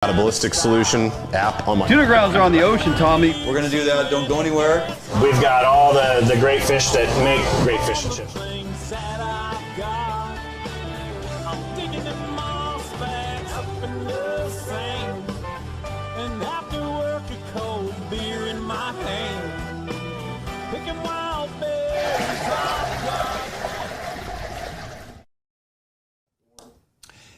A ballistic solution app on my Tuna grounds are on the ocean, Tommy. We're going to do that. Don't go anywhere. We've got all the great fish that make great fish and chips.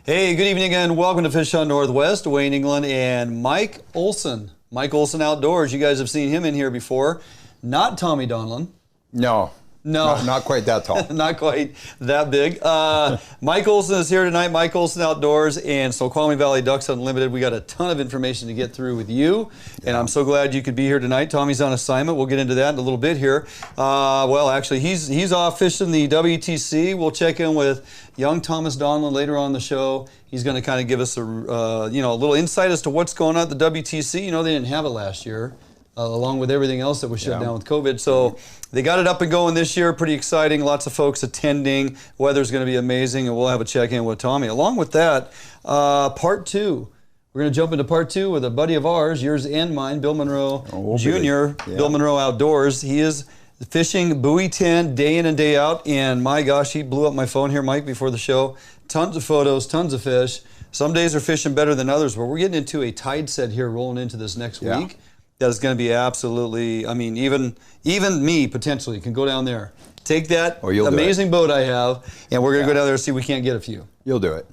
Hey, good evening again. Welcome to Fish on Northwest. Wayne England and Mike Olson. Mike Olson Outdoors. You guys have seen him in here before. Not Tommy Donlin. No. Not quite that tall. Not quite that big. Mike Olson is here tonight. Mike Olson Outdoors and Snoqualmie Valley Ducks Unlimited. We got a ton of information to get through with you, and I'm so glad you could be here tonight. Tommy's on assignment. We'll get into that in a little bit here. Well, actually, he's off fishing the WTC. We'll check in with young Thomas Donlin later on in the show. He's going to kind of give us a a little insight as to what's going on at the WTC. You know, they didn't have it last year. Along with everything else that was shut down with COVID. So they got it up and going this year. Pretty exciting. Lots of folks attending. Weather's going to be amazing, and we'll have a check-in with Tommy. Along with that, part two. We're going to jump into part two with a buddy of ours, yours and mine, Bill Monroe Jr., Bill Monroe Outdoors. He is fishing Buoy 10 day in and day out, and my gosh, he blew up my phone here, Mike, before the show. Tons of photos, tons of fish. Some days are fishing better than others, but we're getting into a tide set here rolling into this next week. That is going to be absolutely, I mean, even me potentially can go down there, take that amazing boat I have, and we're going to go down there and see if we can't get a few. You'll do it.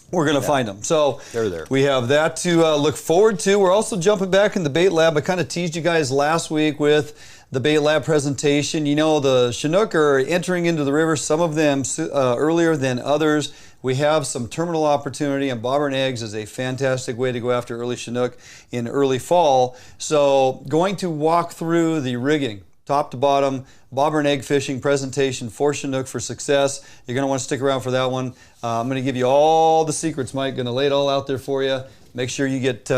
We're going to find them. So they're there. We have that to look forward to. We're also jumping back in the bait lab. I kind of teased you guys last week with the bait lab presentation. You know, the Chinook are entering into the river, some of them earlier than others. We have some terminal opportunity, and bobber and eggs is a fantastic way to go after early Chinook in early fall. So going to walk through the rigging, top to bottom, bobber and egg fishing presentation for Chinook for success. You're going to want to stick around for that one. I'm going to give you all the secrets, Mike. Going to lay it all out there for you. Make sure you get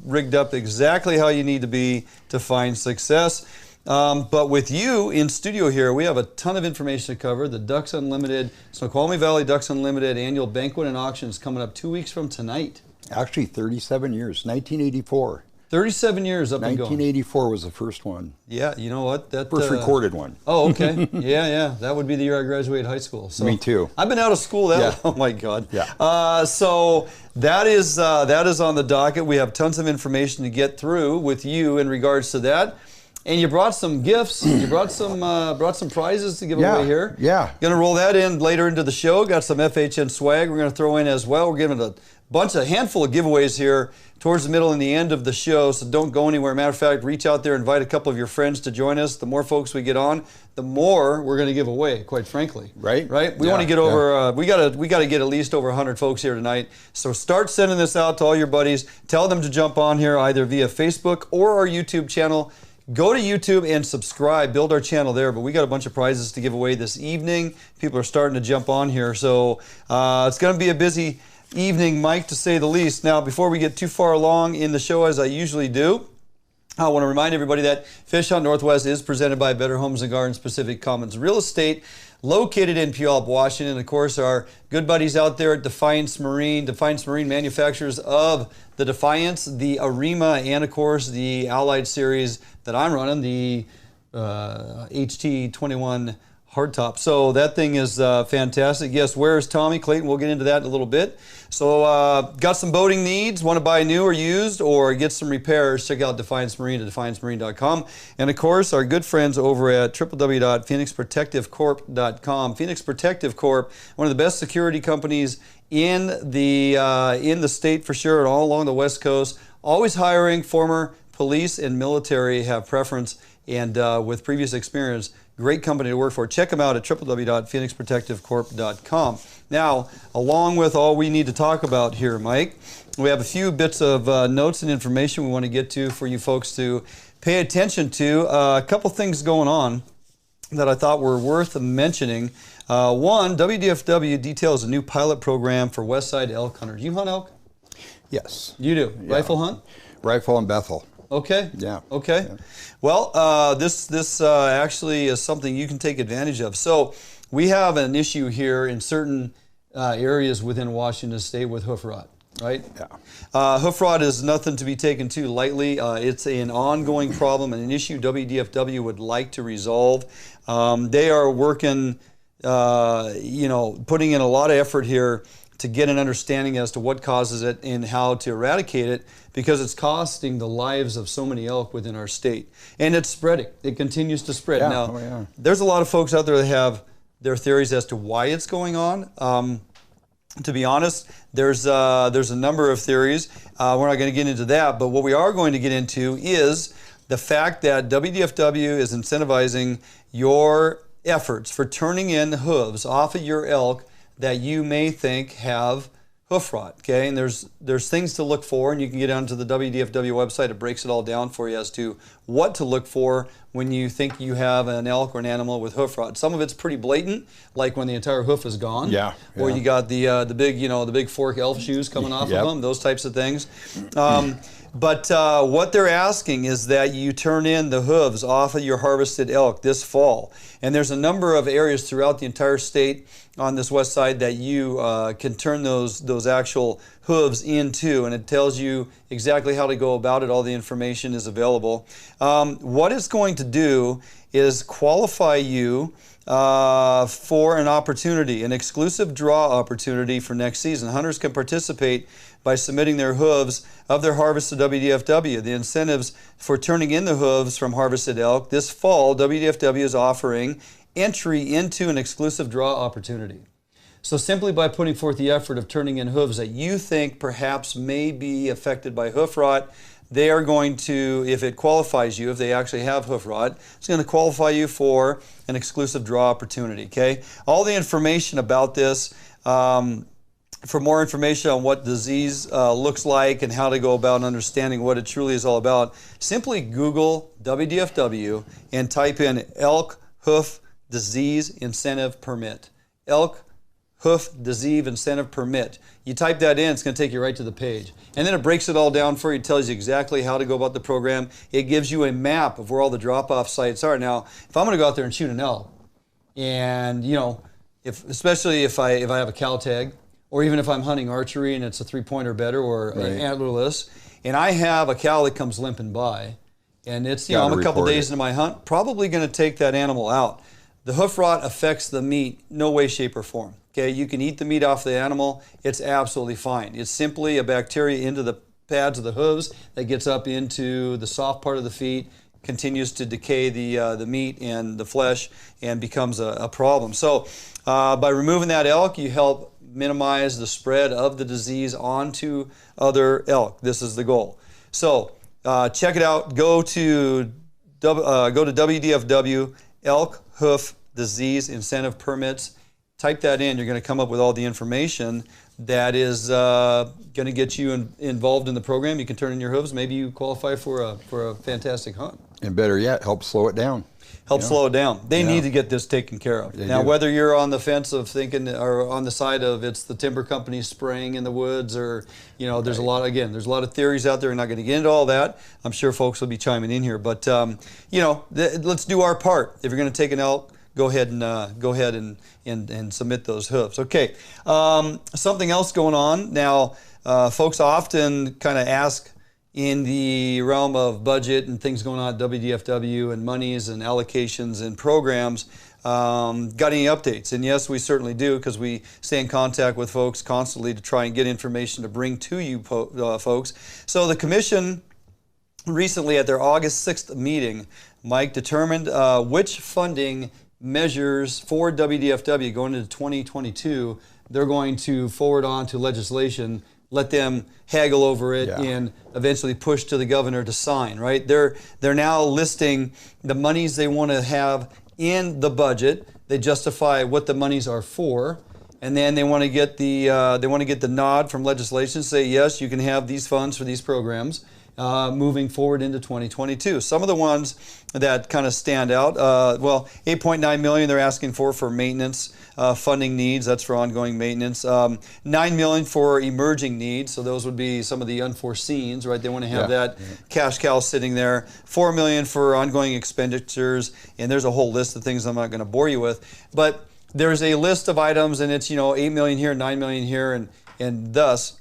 rigged up exactly how you need to be to find success. But with you in studio here, we have a ton of information to cover. The Ducks Unlimited, Snoqualmie Valley Ducks Unlimited annual banquet and auction is coming up 2 weeks from tonight. Actually, 37 years, 1984. 37 years up and going. 1984 was the first one. Yeah, you know what? That first recorded one. Oh, okay. yeah. That would be the year I graduated high school. So me too. I've been out of school that long. Oh my God. Yeah. So that is on the docket. We have tons of information to get through with you in regards to that. And you brought some gifts. You brought some prizes to give away here. Yeah. Going to roll that in later into the show. Got some FHN swag we're going to throw in as well. We're giving a handful of giveaways here towards the middle and the end of the show, so don't go anywhere. Matter of fact, reach out there, invite a couple of your friends to join us. The more folks we get on, the more we're going to give away, quite frankly. Right? We want to get over, we got to get at least over 100 folks here tonight. So start sending this out to all your buddies. Tell them to jump on here either via Facebook or our YouTube channel. Go to YouTube and subscribe, build our channel there, but we got a bunch of prizes to give away this evening. People are starting to jump on here, so it's going to be a busy evening, Mike, to say the least. Now, before we get too far along in the show, as I usually do, I want to remind everybody that Fish on Northwest is presented by Better Homes and Gardens Pacific Commons Real Estate, located in Puyallup, Washington. Of course, our good buddies out there at Defiance Marine manufacturers of the Defiance, the Arima, and of course the Allied series that I'm running, the HT21 hardtop. So that thing is fantastic. Yes, where's Tommy Clayton? We'll get into that in a little bit. So got some boating needs, want to buy new or used or get some repairs, check out Defiance Marine at defiancemarine.com. And of course, our good friends over at www.phoenixprotectivecorp.com. Phoenix Protective Corp, one of the best security companies in the state for sure, and all along the West Coast. Always hiring. Former police and military have preference, and with previous experience, great company to work for. Check them out at www.phoenixprotectivecorp.com. Now, along with all we need to talk about here, Mike, we have a few bits of notes and information we want to get to for you folks to pay attention to. A couple things going on that I thought were worth mentioning. One, WDFW details a new pilot program for Westside elk hunters. You hunt elk? Yes. You do? Yeah. Rifle hunt? Rifle and Bethel. Okay. Yeah. Okay. Yeah. Well, this actually is something you can take advantage of. So we have an issue here in certain areas within Washington State with hoof rot. right? Yeah. Hoof rot is nothing to be taken too lightly. It's an ongoing problem and an issue WDFW would like to resolve. They are working, putting in a lot of effort here to get an understanding as to what causes it and how to eradicate it, because it's costing the lives of so many elk within our state. And it's spreading. It continues to spread. Yeah. Now, there's a lot of folks out there that have their theories as to why it's going on. To be honest, there's a number of theories. We're not going to get into that, but what we are going to get into is the fact that WDFW is incentivizing your efforts for turning in hooves off of your elk that you may think have hoof rot, okay? And there's things to look for, and you can get onto the WDFW website. It breaks it all down for you as to what to look for when you think you have an elk or an animal with hoof rot. Some of it's pretty blatant, like when the entire hoof is gone. Yeah. Or you got the big fork elf shoes coming off of them, those types of things. But what they're asking is that you turn in the hooves off of your harvested elk this fall. And there's a number of areas throughout the entire state on this west side that you can turn those actual hooves into, and it tells you exactly how to go about it. All the information is available. What it's going to do is qualify you for an opportunity, an exclusive draw opportunity for next season. Hunters can participate by submitting their hooves of their harvest to WDFW. The incentives for turning in the hooves from harvested elk this fall, WDFW is offering entry into an exclusive draw opportunity. So simply by putting forth the effort of turning in hooves that you think perhaps may be affected by hoof rot, they are going to, if it qualifies you, if they actually have hoof rot, it's going to qualify you for an exclusive draw opportunity, okay? All the information about this, for more information on what disease looks like and how to go about understanding what it truly is all about, simply Google WDFW and type in elk hoof disease incentive permit. Elk hoof disease incentive permit. You type that in, it's going to take you right to the page. And then it breaks it all down for you, tells you exactly how to go about the program. It gives you a map of where all the drop-off sites are. Now, if I'm going to go out there and shoot an elk, and especially if I have a cow tag, or even if I'm hunting archery and it's a 3-point or better, or antlerless, and I have a cow that comes limping by, and it's I'm a couple days into my hunt, probably going to take that animal out. The hoof rot affects the meat no way, shape, or form. Okay, you can eat the meat off the animal. It's absolutely fine. It's simply a bacteria into the pads of the hooves that gets up into the soft part of the feet, continues to decay the meat and the flesh, and becomes a problem. So by removing that elk, you help minimize the spread of the disease onto other elk. This is the goal. So check it out. Go to WDFW elk hoof disease incentive permits. Type that in. You're going to come up with all the information that is going to get you involved in the program. You can turn in your hooves. Maybe you qualify for a fantastic hunt. And better yet, help slow it down. Help slow it down. They need to get this taken care of. Now, whether you're on the fence of thinking, or on the side of it's the timber company spraying in the woods, or there's a lot of theories out there. We're not going to get into all that. I'm sure folks will be chiming in here, but let's do our part. If you're going to take an elk, go ahead and submit those hooves. Okay, something else going on now. Folks often kind of ask, in the realm of budget and things going on at WDFW and monies and allocations and programs, got any updates? And yes, we certainly do, because we stay in contact with folks constantly to try and get information to bring to you folks. So the commission recently at their August 6th meeting, Mike, determined which funding measures for WDFW going into 2022 they're going to forward on to legislation, let them haggle over it, and eventually push to the governor to sign, right? They're now listing the monies they want to have in the budget. They justify what the monies are for, and then they want to get the nod from legislation, say yes, you can have these funds for these programs moving forward into 2022. Some of the ones that kind of stand out, $8.9 million they're asking for maintenance funding needs. That's for ongoing maintenance. $9 million for emerging needs. So those would be some of the unforeseens, right? They want to have that cash cow sitting there. $4 million for ongoing expenditures, and there's a whole list of things I'm not going to bore you with. But there's a list of items, and it's $8 million here, $9 million here, and thus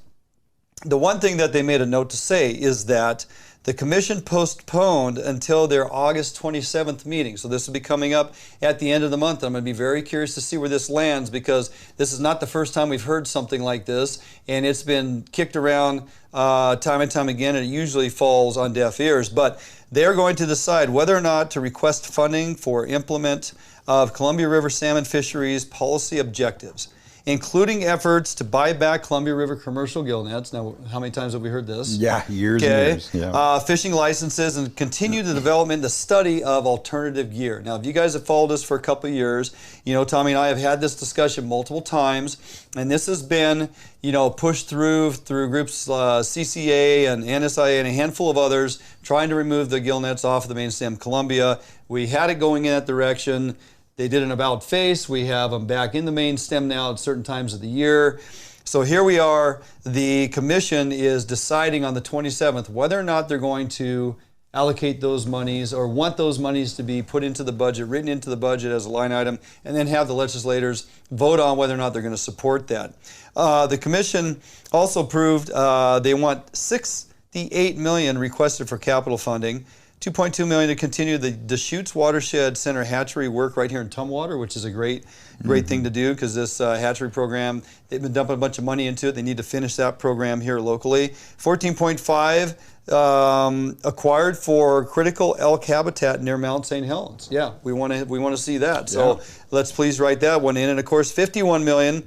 the one thing that they made a note to say is that the commission postponed until their August 27th meeting. So this will be coming up at the end of the month. I'm going to be very curious to see where this lands, because this is not the first time we've heard something like this, and it's been kicked around time and time again, and it usually falls on deaf ears. But they're going to decide whether or not to request funding for implement of Columbia River salmon fisheries policy objectives, including efforts to buy back Columbia River commercial gill nets. Now, how many times have we heard this? Yeah, years and years. Yeah. Fishing licenses, and continue the development, the study of alternative gear. Now, if you guys have followed us for a couple of years, you know, Tommy and I have had this discussion multiple times, and this has been, you know, pushed through groups CCA and NSIA and a handful of others, trying to remove the gill nets off of the main stem Columbia. We had it going in that direction. They did an about face. We have them back in the main stem now at certain times of the year. So here we are. The commission is deciding on the 27th whether or not they're going to allocate those monies, or want those monies to be put into the budget, written into the budget as a line item, and then have the legislators vote on whether or not they're going to support that. The commission also approved they want $68 million requested for capital funding, $2.2 million to continue the Deschutes Watershed Center hatchery work right here in Tumwater, which is a great thing to do, because this hatchery program, they've been dumping a bunch of money into it. They need to finish that program here locally. 14.5 acquired for critical elk habitat near Mount St. Helens. Yeah, we want to see that. So let's please write that one in. And of course, $51 million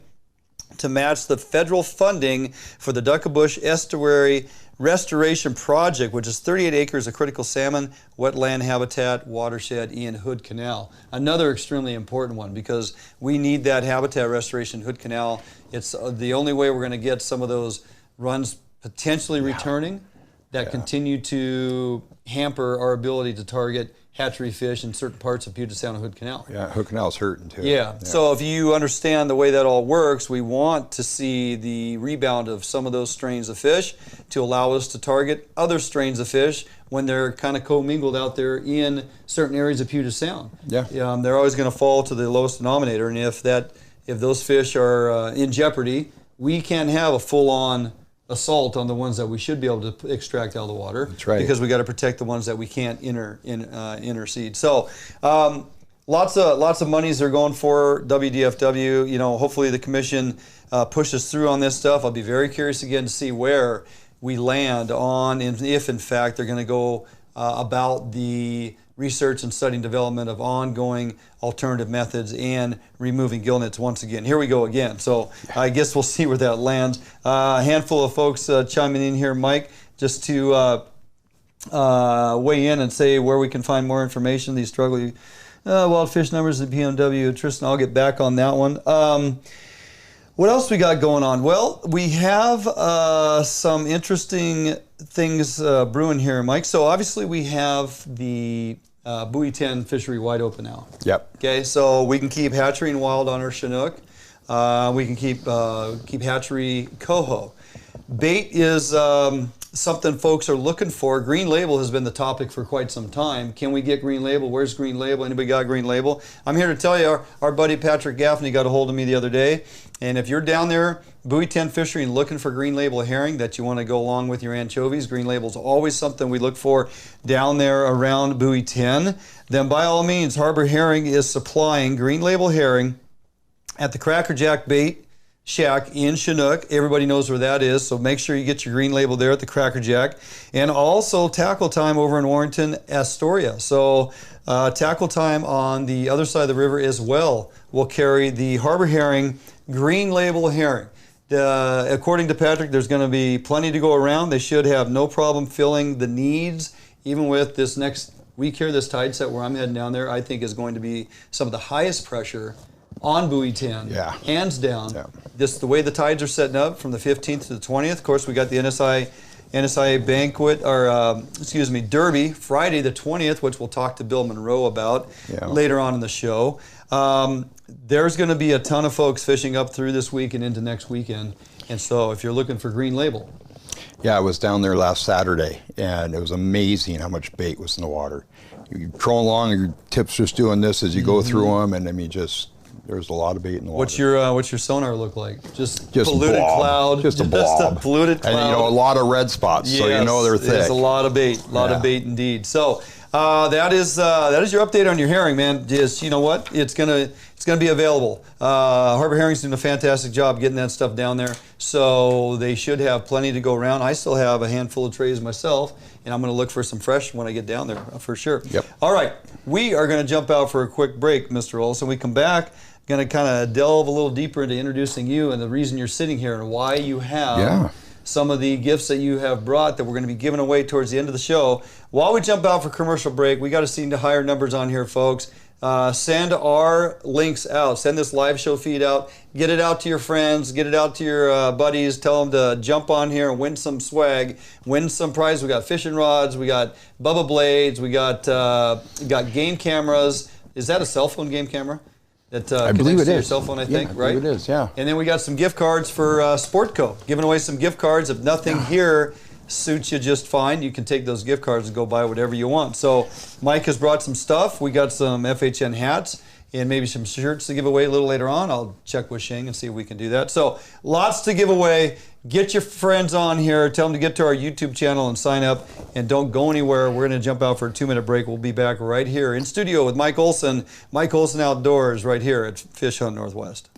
to match the federal funding for the Duckabush Estuary Restoration Project, which is 38 acres of critical salmon, wetland habitat, watershed in Hood Canal. Another extremely important one, because we need that habitat restoration in Hood Canal. It's the only way we're going to get some of those runs potentially returning that continue to hamper our ability to target hatchery fish in certain parts of Puget Sound and Hood Canal. Yeah, Hood Canal's hurting too. Yeah, so if you understand the way that all works, we want to see the rebound of some of those strains of fish to allow us to target other strains of fish when they're kind of commingled out there in certain areas of Puget Sound. Yeah. They're always going to fall to the lowest denominator, and if those fish are in jeopardy, we can't have a full-on assault on the ones that we should be able to extract out of the water. That's right. Because we got to protect the ones that we can't interseed. So lots of monies they're going for WDFW. You know, hopefully the commission pushes through on this stuff. I'll be very curious again to see where we land on, and if in fact they're going to go about the research and study and development of ongoing alternative methods and removing gill nets once again. Here we go again. So I guess we'll see where that lands. A handful of folks chiming in here, Mike, just to weigh in and say where we can find more information. These struggling wild fish numbers at PMW. Tristan, I'll get back on that one. What else we got going on? Well, we have some interesting things brewing here, Mike. So obviously we have the Buoy 10 fishery wide open now. Yep. Okay, so we can keep hatchery and wild on our Chinook. We can keep hatchery coho. Bait is something folks are looking for. Green label has been the topic for quite some time. Can we get green label? Where's green label? Anybody got green label? I'm here to tell you, our buddy Patrick Gaffney got a hold of me the other day. And if you're down there, Buoy 10 fishery, and looking for green label herring that you want to go along with your anchovies, green label is always something we look for down there around Buoy 10. Then by all means, Harbor Herring is supplying green label herring at the Cracker Jack Bait Shack in Chinook. Everybody knows where that is, so make sure you get your green label there at the Cracker Jack. And also Tackle Time over in Warrenton, Astoria. So Tackle Time on the other side of the river as well will carry the Harbor Herring green label herring. According to Patrick, there's going to be plenty to go around. They should have no problem filling the needs, even with this next week here, this tide set where I'm heading down there, I think is going to be some of the highest pressure on Buoy 10, hands down. Yeah. The way the tides are setting up from the 15th to the 20th. Of course, we got the NSIA Banquet, or Derby, Friday the 20th, which we'll talk to Bill Monroe about later on in the show. There's going to be a ton of folks fishing up through this week and into next weekend. And so if you're looking for green label. Yeah, I was down there last Saturday, and it was amazing how much bait was in the water. You troll along, and your tip's just doing this as you go through them, and I mean, it There's a lot of bait in the water. What's your sonar look like? Just polluted blob. Cloud. Just a blob. A polluted cloud. And you know, a lot of red spots, so you know they're thick. There's a lot of bait. A lot of bait indeed. So that is your update on your herring, man. Just, you know what? It's gonna be available. Harbor Herring's doing a fantastic job getting that stuff down there, so they should have plenty to go around. I still have a handful of trays myself, and I'm going to look for some fresh when I get down there for sure. Yep. All right, we are going to jump out for a quick break, Mr. Olson. We come back, going to kind of delve a little deeper into introducing you and the reason you're sitting here and why you have some of the gifts that you have brought that we're going to be giving away towards the end of the show. While we jump out for commercial break, we got to see the higher numbers on here, folks. Send our links out. Send this live show feed out. Get it out to your friends. Get it out to your buddies. Tell them to jump on here and win some swag. Win some prize. We got fishing rods. We got Bubba blades. We got game cameras. Is that a cell phone game camera? That I believe it is. Your cell phone, I think, right? I believe it is, yeah. And then we got some gift cards for Sportco. Giving away some gift cards. If nothing here suits you just fine, you can take those gift cards and go buy whatever you want. So Mike has brought some stuff. We got some FHN hats and maybe some shirts to give away a little later on. I'll check with Shing and see if we can do that. So lots to give away. Get your friends on here. Tell them to get to our YouTube channel and sign up. And don't go anywhere. We're going to jump out for a 2-minute break. We'll be back right here in studio with Mike Olson. Mike Olson Outdoors right here at Fish Hunt Northwest.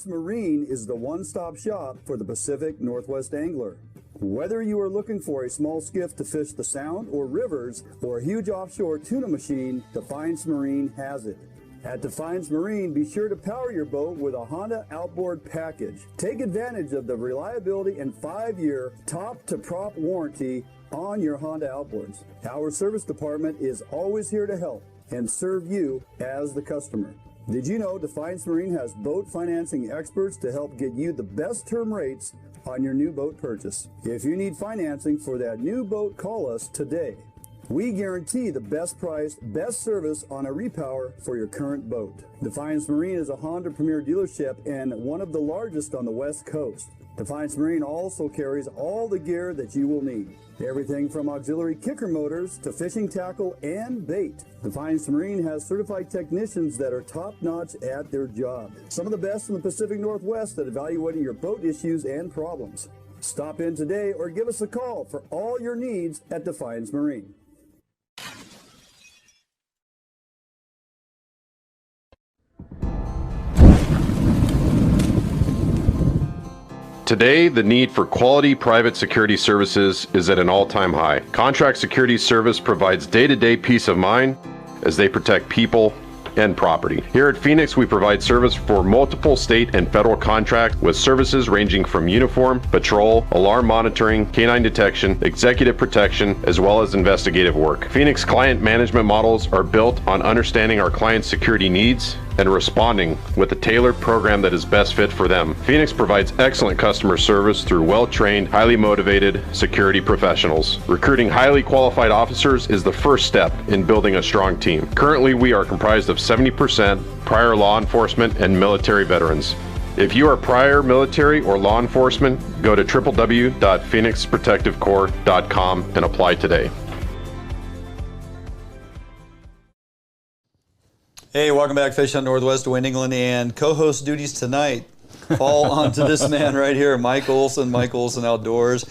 Marine is the one-stop shop for the Pacific Northwest angler. Whether you are looking for a small skiff to fish the Sound or rivers or a huge offshore tuna machine, Defiance Marine has it. At Defiance Marine, be sure to power your boat with a Honda outboard package. Take advantage of the reliability and 5-year top-to-prop warranty on your Honda outboards. Our service department is always here to help and serve you as the customer. Did you know Defiance Marine has boat financing experts to help get you the best term rates on your new boat purchase? If you need financing for that new boat, call us today. We guarantee the best price, best service on a repower for your current boat. Defiance Marine is a Honda Premier dealership and one of the largest on the West Coast. Defiance Marine also carries all the gear that you will need. Everything from auxiliary kicker motors to fishing tackle and bait. Defiance Marine has certified technicians that are top-notch at their job. Some of the best in the Pacific Northwest at evaluating your boat issues and problems. Stop in today or give us a call for all your needs at Defiance Marine. Today, the need for quality private security services is at an all-time high. Contract Security Service provides day-to-day peace of mind as they protect people and property. Here at Phoenix, we provide service for multiple state and federal contracts with services ranging from uniform, patrol, alarm monitoring, canine detection, executive protection, as well as investigative work. Phoenix client management models are built on understanding our clients' security needs and responding with a tailored program that is best fit for them. Phoenix provides excellent customer service through well-trained, highly motivated security professionals. Recruiting highly qualified officers is the first step in building a strong team. Currently, we are comprised of 70% prior law enforcement and military veterans. If you are prior military or law enforcement, go to www.phoenixprotectivecorps.com and apply today. Hey, welcome back, Fish Hunt Northwest, Dwayne England, and co-host duties tonight fall onto this man right here, Mike Olson, Mike Olson Outdoors.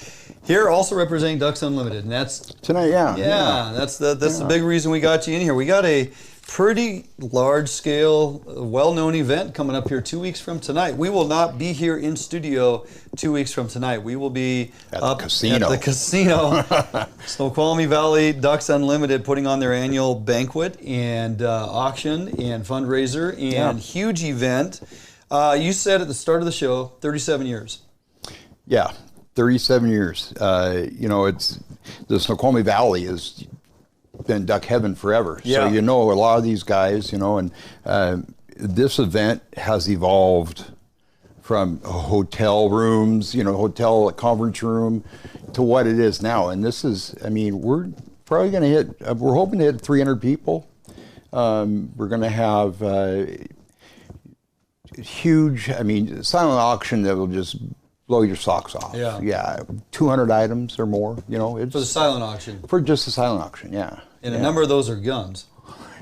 Here, also representing Ducks Unlimited, and that's tonight. Yeah, that's the big reason we got you in here. We got a pretty large-scale, well-known event coming up here 2 weeks from tonight. We will not be here in studio 2 weeks from tonight. We will be at up the casino. At the casino. Snoqualmie Valley Ducks Unlimited putting on their annual banquet and auction and fundraiser and huge event. You said at the start of the show, 37 years. Yeah, 37 years. You know, it's the Snoqualmie Valley has been duck heaven forever. Yeah. So you know a lot of these guys, you know, and this event has evolved from hotel rooms, you know, hotel conference room to what it is now. And this is, I mean, we're probably going to hit, we're hoping to hit 300 people. We're going to have huge, I mean, silent auction that will just blow your socks off. Yeah. Yeah, 200 items or more, you know. It's For the silent auction. for just the silent auction, yeah. And a number of those are guns.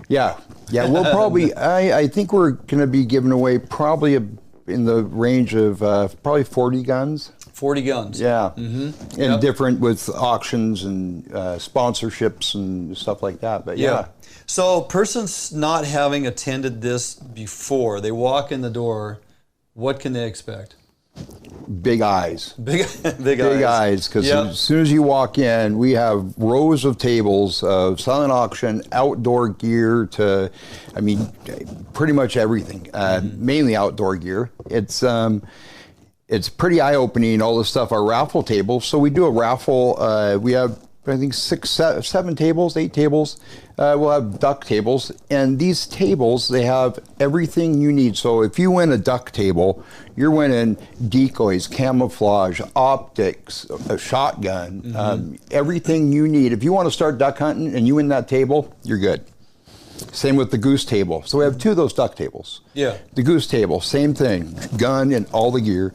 Yeah, we'll probably, I think we're going to be giving away probably in the range of probably 40 guns. 40 guns. Yeah, and different with auctions and sponsorships and stuff like that, but yeah. So persons not having attended this before, they walk in the door, what can they expect? Big eyes. Big eyes, because as soon as you walk in, we have rows of tables of silent auction, outdoor gear to, I mean, pretty much everything, mainly outdoor gear. It's pretty eye-opening, all this stuff, our raffle tables. So we do a raffle, we have, I think, 7 tables, 8 tables. We'll have duck tables, and these tables, they have everything you need. So if you win a duck table, you're winning decoys, camouflage, optics, a shotgun, everything you need. If you want to start duck hunting and you win that table, you're good. Same with the goose table. So we have 2 of those duck tables. Yeah. The goose table, same thing, gun and all the gear.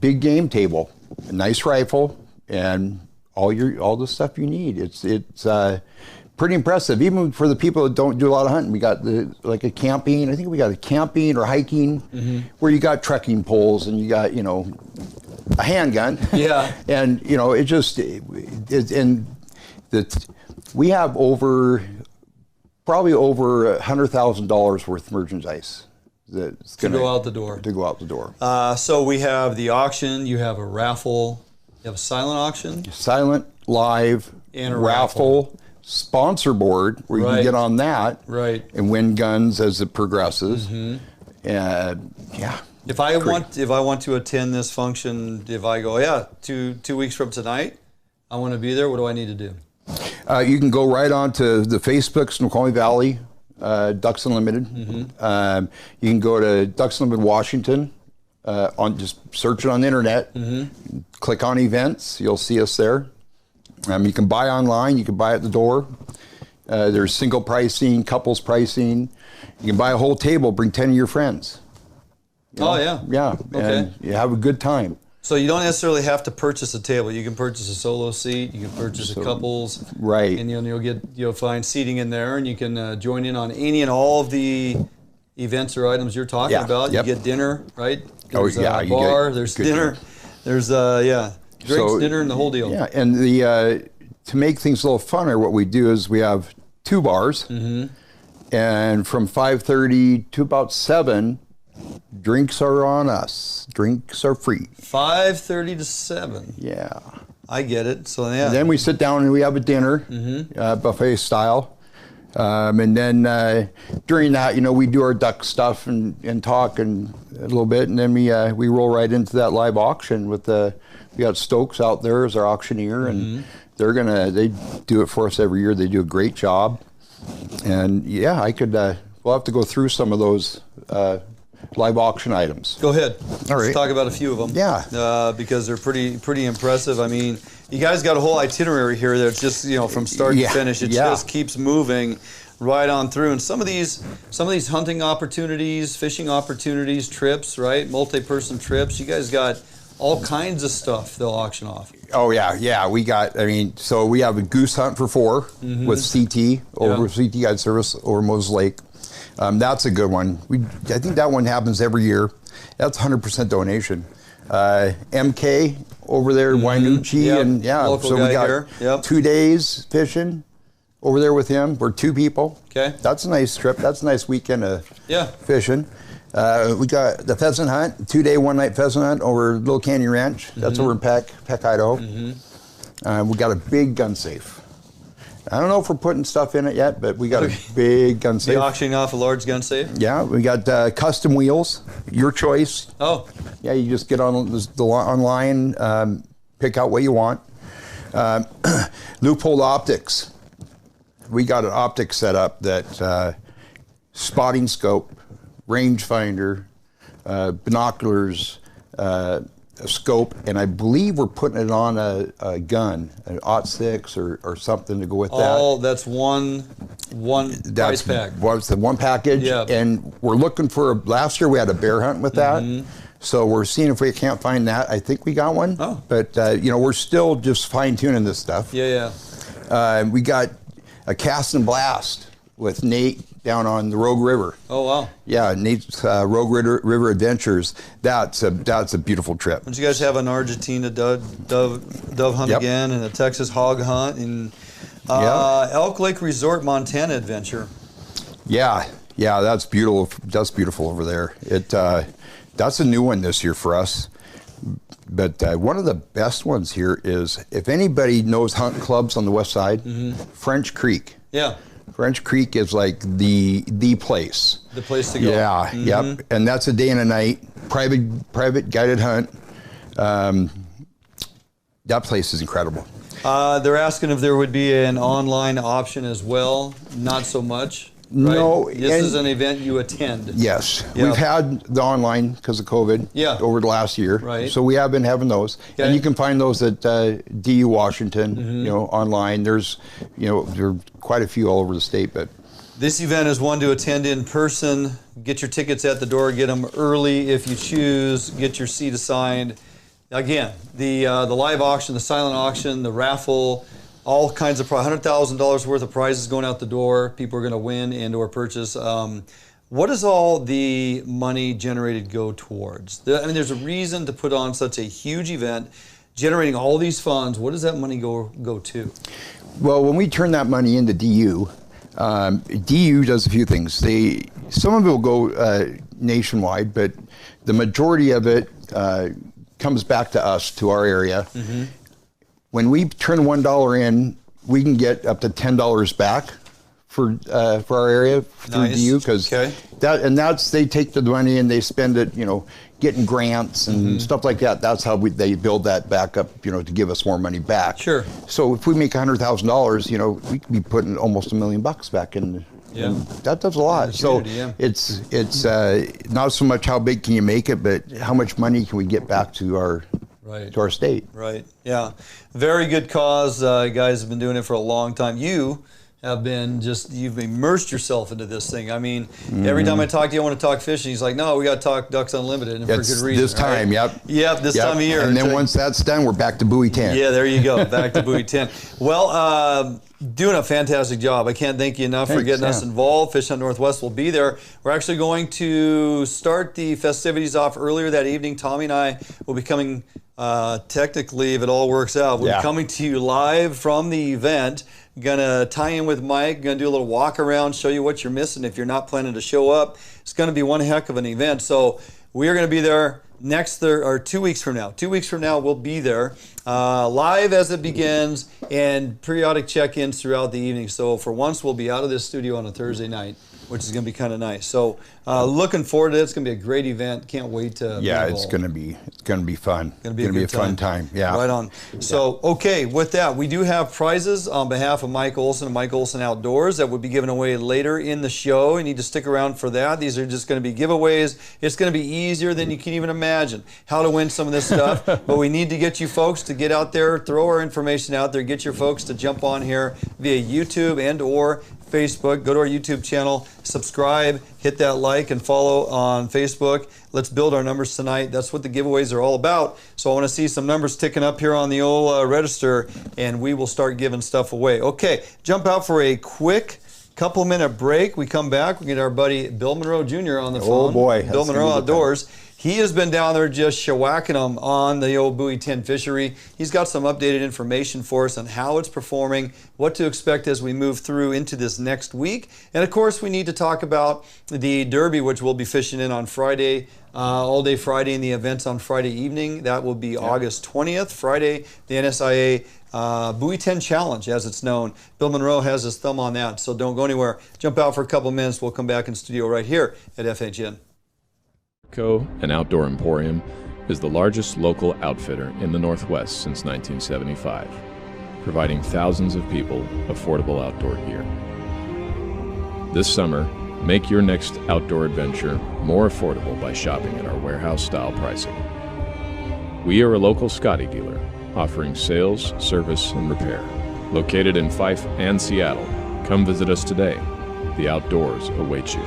Big game table, a nice rifle, and all the stuff you need. It's pretty impressive, even for the people that don't do a lot of hunting. We got like a camping. I think we got a camping or hiking where you got trekking poles and you got a handgun. Yeah, and it just we have probably over $100,000 worth of merchandise that's going to go out the door. To go out the door. So we have the auction. You have a raffle. You have a silent auction? Silent, live, and a raffle, sponsor board where you can get on that and win guns as it progresses. If I want to attend this function, if I go, two weeks from tonight, I want to be there, what do I need to do? You can go right on to the Facebook, Snoqualmie Valley, Ducks Unlimited. You can go to Ducks Unlimited Washington. Just search it on the internet, click on events, you'll see us there. You can buy online, you can buy at the door. There's single pricing, couples pricing. You can buy a whole table, bring 10 of your friends. Yeah, and you have a good time. So you don't necessarily have to purchase a table. You can purchase a solo seat, you can purchase a couples. Right. And you'll find seating in there, and you can join in on any and all of the events or items you're talking about. You get dinner, right? There's a bar, there's dinner, there's drinks, dinner, and the whole deal. Yeah, and to make things a little funner, what we do is we have 2 bars, and from 5:30 to about 7, drinks are on us. Drinks are free. 5:30 to 7. Yeah. I get it. So And then we sit down and we have a dinner, buffet style. And then during that, we do our duck stuff and talk and a little bit, and then we roll right into that live auction with we got Stokes out there as our auctioneer, and they do it for us every year. They do a great job, and we'll have to go through some of those live auction items. Go ahead. All right. Let's talk about a few of them. Yeah. Because they're pretty impressive. I mean, you guys got a whole itinerary here that's just, from start to finish. It just keeps moving right on through. And some of these hunting opportunities, fishing opportunities, trips, right? Multi-person trips. You guys got all kinds of stuff they'll auction off. Oh, yeah. We got, so we have a goose hunt for 4 with CT, over CT Guide Service over Moses Lake. That's a good one. I think that one happens every year. That's 100% donation. MK over there, Wainucci, and local so we got here. 2 days fishing over there with him. We're 2 people. Okay. That's a nice trip. That's a nice weekend of fishing. We got the pheasant hunt, 2-day, 1-night pheasant hunt over Little Canyon Ranch. That's over in Peck, Idaho. We got a big gun safe. I don't know if we're putting stuff in it yet, but we got a big gun safe. You're auctioning off a large gun safe? Yeah, we got custom wheels, your choice. Oh. Yeah, you just get on online, pick out what you want. Loophole optics. We got an optic setup that spotting scope, rangefinder, binoculars, a scope, and I believe we're putting it on a gun, an .6 or something to go with that. Oh, that's one price pack. That's the one package, and we're looking for, last year we had a bear hunt with that, so we're seeing if we can't find that. I think we got one, but we're still just fine-tuning this stuff. Yeah. We got a cast and blast with Nate down on the Rogue River. Oh, wow. Yeah, Nate's Rogue River Adventures. That's a beautiful trip. Don't you guys have an Argentina dove hunt again, and a Texas hog hunt, and Elk Lake Resort Montana adventure? Yeah, that's beautiful. That's beautiful over there. That's a new one this year for us. But one of the best ones here is, if anybody knows hunt clubs on the west side, French Creek. Yeah. French Creek is like the place. The place to go. Yeah, yep. And that's a day and a night, private guided hunt. That place is incredible. They're asking if there would be an online option as well. Not so much. Right? No. This is an event you attend. Yes. Yep. We've had the online because of COVID over the last year. Right. So we have been having those. Okay. And you can find those at DU Washington, you know, online. There's, you know, there are quite a few all over the state. But this event is one to attend in person. Get your tickets at the door. Get them early if you choose. Get your seat assigned. Again, the live auction, the silent auction, the raffle, all kinds of $100,000 worth of prizes going out the door. People are going to win and or purchase. What does all the money generated go towards? I mean, there's a reason to put on such a huge event, generating all these funds. What does that money go to? well, when we turn that money into DU, DU does a few things. Some of it will go nationwide, but the majority of it comes back to us, to our area. Mm-hmm. When we turn $1 in, we can get up to $10 back for our area through DU, because they take the money and they spend it, getting grants and stuff like that. That's how they build that back up, to give us more money back. Sure. So if we make $100,000, we could be putting almost $1 million back in. Yeah. And that does a lot. So it's not so much how big can you make it, but how much money can we get back to our state. Right. Yeah. Very good cause. Guys have been doing it for a long time. You have been you've immersed yourself into this thing. I mean, every time I talk to you, I want to talk fishing. He's like, no, we got to talk Ducks Unlimited, and for good reason. This time, right? Yep, this time of year. And then once that's done, we're back to Buoy 10. Yeah, there you go, back to Buoy 10. Well, doing a fantastic job. I can't thank you enough for getting us involved. Fish Hunt Northwest will be there. We're actually going to start the festivities off earlier that evening. Tommy and I will be coming, technically, if it all works out, we'll be coming to you live from the event. Gonna tie in with Mike, gonna do a little walk around, show you what you're missing if you're not planning to show up. It's gonna be one heck of an event. So we are gonna be there 2 weeks from now. 2 weeks from now, we'll be there live as it begins, and periodic check-ins throughout the evening. So for once, we'll be out of this studio on a Thursday night, which is going to be kind of nice. So looking forward to it. It's going to be a great event. Can't wait to it's going to be fun. Going to be a fun time. Yeah. Right on. So, okay, with that, we do have prizes on behalf of Mike Olson and Mike Olson Outdoors that will be given away later in the show. You need to stick around for that. These are just going to be giveaways. It's going to be easier than you can even imagine how to win some of this stuff. But we need to get you folks to get out there, throw our information out there, get your folks to jump on here via YouTube and or Facebook. Go to our YouTube channel, subscribe, hit that like and follow on Facebook. Let's build our numbers tonight. That's what the giveaways are all about. So I want to see some numbers ticking up here on the old register, and we will start giving stuff away. Okay, jump out for a quick couple-minute break. We come back. We get our buddy Bill Monroe Jr. on the phone. Oh boy. Bill Monroe Outdoors. He has been down there just shellacking them on the old Buoy 10 fishery. He's got some updated information for us on how it's performing, what to expect as we move through into this next week. And of course, we need to talk about the Derby, which we'll be fishing in on Friday, all day Friday, and the events on Friday evening. That will be August 20th, Friday, the NSIA Buoy 10 Challenge, as it's known. Bill Monroe has his thumb on that, so don't go anywhere. Jump out for a couple minutes. We'll come back in studio right here at FHN. An Outdoor Emporium is the largest local outfitter in the Northwest since 1975, providing thousands of people affordable outdoor gear. This summer, make your next outdoor adventure more affordable by shopping at our warehouse-style pricing. We are a local Scotty dealer, offering sales, service, and repair. Located in Fife and Seattle, come visit us today. The outdoors await you.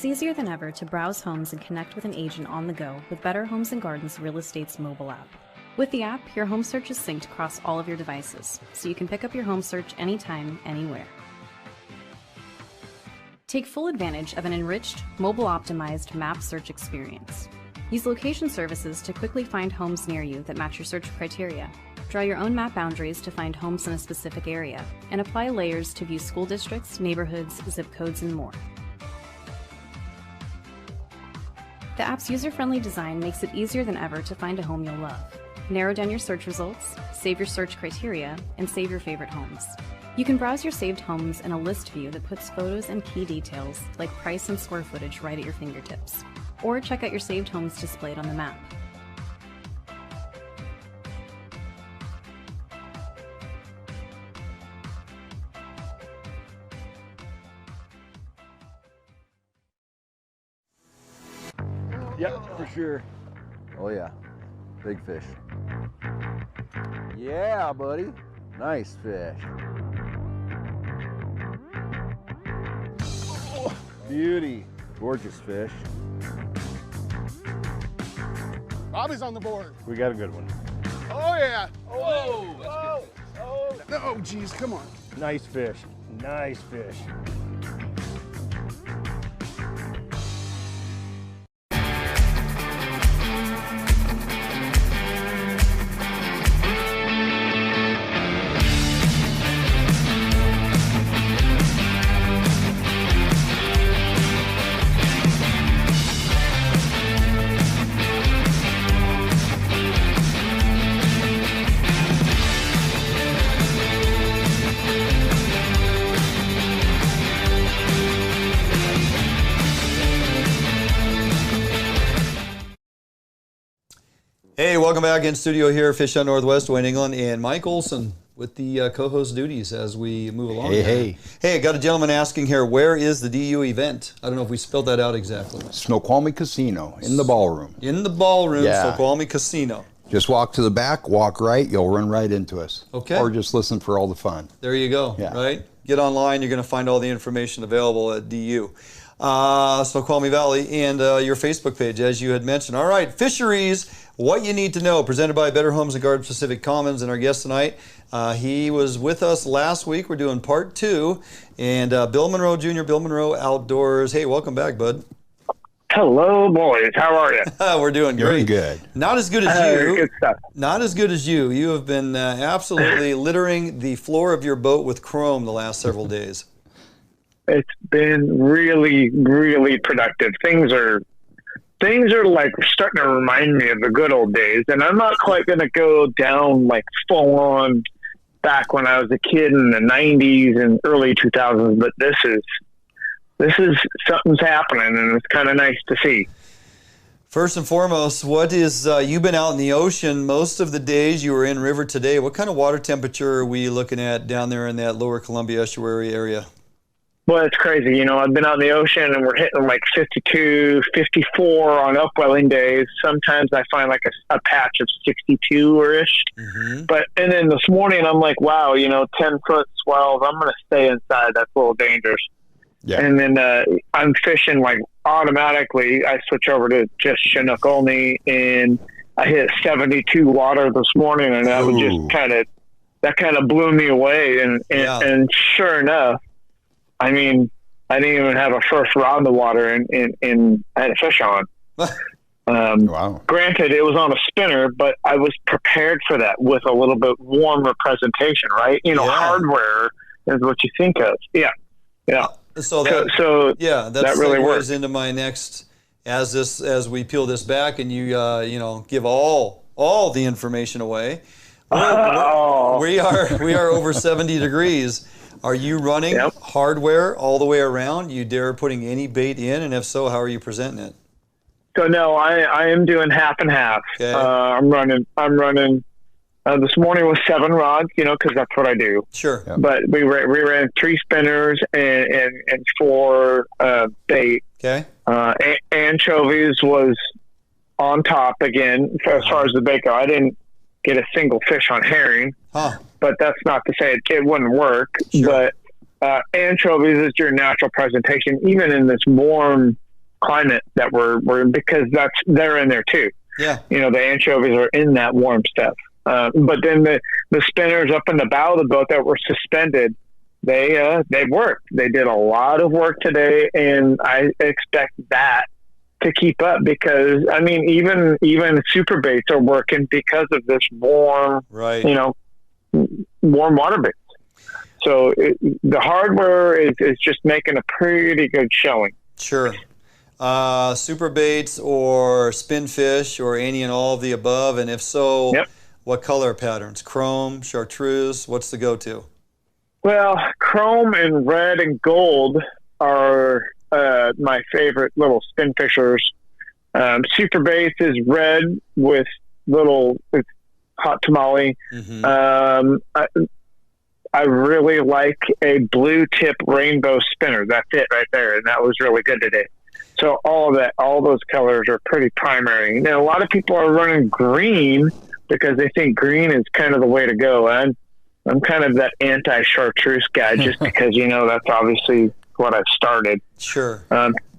It's easier than ever to browse homes and connect with an agent on the go with Better Homes and Gardens Real Estate's mobile app. With the app, your home search is synced across all of your devices, so you can pick up your home search anytime, anywhere. Take full advantage of an enriched, mobile-optimized map search experience. Use location services to quickly find homes near you that match your search criteria. Draw your own map boundaries to find homes in a specific area, and apply layers to view school districts, neighborhoods, zip codes, and more. The app's user-friendly design makes it easier than ever to find a home you'll love. Narrow down your search results, save your search criteria, and save your favorite homes. You can browse your saved homes in a list view that puts photos and key details like price and square footage right at your fingertips. Or check out your saved homes displayed on the map. Yep, for sure. Oh yeah, big fish. Yeah, buddy. Nice fish. Oh, beauty. Gorgeous fish. Bobby's on the board. We got a good one. Oh, yeah. Oh, Oh, geez, come on. nice fish. Nice fish. Hey, welcome back in studio here, Fish Out Northwest, Wayne England, and Mike Olson with the co-host duties as we move along. Hey. Hey, I got a gentleman asking here, where is the DU event? I don't know if we spelled that out exactly. Snoqualmie Casino in the ballroom. In the ballroom, Yeah. Snoqualmie Casino. Just walk to the back, walk right, you'll run right into us. Okay. Or just listen for all the fun. There you go, Yeah. right? Get online, you're going to find all the information available at DU. Snoqualmie Valley, and your Facebook page, as you had mentioned. All right, fisheries, what you need to know, presented by Better Homes and Gardens Pacific Commons, and our guest tonight. He was with us last week. We're doing part 2, and Bill Monroe Jr., Bill Monroe Outdoors. Hey, welcome back, bud. Hello, boys. How are you? We're doing great. Doing good. Not as good as you. Good stuff. Not as good as you. You have been absolutely littering the floor of your boat with chrome the last several days. It's been really, really productive. Things are like starting to remind me of the good old days, and I'm not quite going to go down like full on back when I was a kid in the 90s and early 2000s, but this is something's happening, and it's kind of nice to see. First and foremost, what is, you've been out in the ocean most of the days. You were in river today. What kind of water temperature are we looking at down there in that lower Columbia estuary area? Well, it's crazy. You know, I've been out in the ocean and we're hitting like 52, 54 on upwelling days. Sometimes I find like a patch of 62-ish. Mm-hmm. And then this morning I'm like, wow, 10-foot swells. I'm going to stay inside. That's a little dangerous. Yeah. And then I'm fishing like automatically. I switch over to just Chinook only, and I hit 72 water this morning, and that was just kind of blew me away. And sure enough, I mean, I didn't even have a first rod in the water, and I had a fish on. Wow. Granted, it was on a spinner, but I was prepared for that with a little bit warmer presentation, right? Hardware is what you think of. Yeah. So that really works into my next, as we peel this back and you give all the information away. We are over 70 degrees. Are you running hardware all the way around? You dare putting any bait in, and if so, how are you presenting it? So no, I am doing half and half. Okay. I'm running. This morning was 7 rods, because that's what I do. Sure. Yep. But we ran 3 spinners and 4 bait. Okay. Anchovies was on top again as far as the bait go. I didn't get a single fish on herring, but that's not to say it wouldn't work. Sure. But anchovies is your natural presentation, even in this warm climate that we're because they're in there too. Yeah. You know, the anchovies are in that warm stuff. But then the spinners up in the bow of the boat that were suspended, they worked. They did a lot of work today, and I expect that to keep up because, I mean, even super baits are working because of this warm, warm water baits. So the hardware is just making a pretty good showing. Sure. Super baits or spin fish or any and all of the above, and if so, what color patterns? Chrome, chartreuse, what's the go-to? Well, chrome and red and gold are my favorite little spin fishers. Super baits is red with little hot tamale. I really like a blue tip rainbow spinner. That's it right there, and that was really good today. So all those colors are pretty primary. Now, a lot of people are running green because they think green is kind of the way to go. And I'm kind of that anti-chartreuse guy just because, you know, that's obviously what I've started. Sure.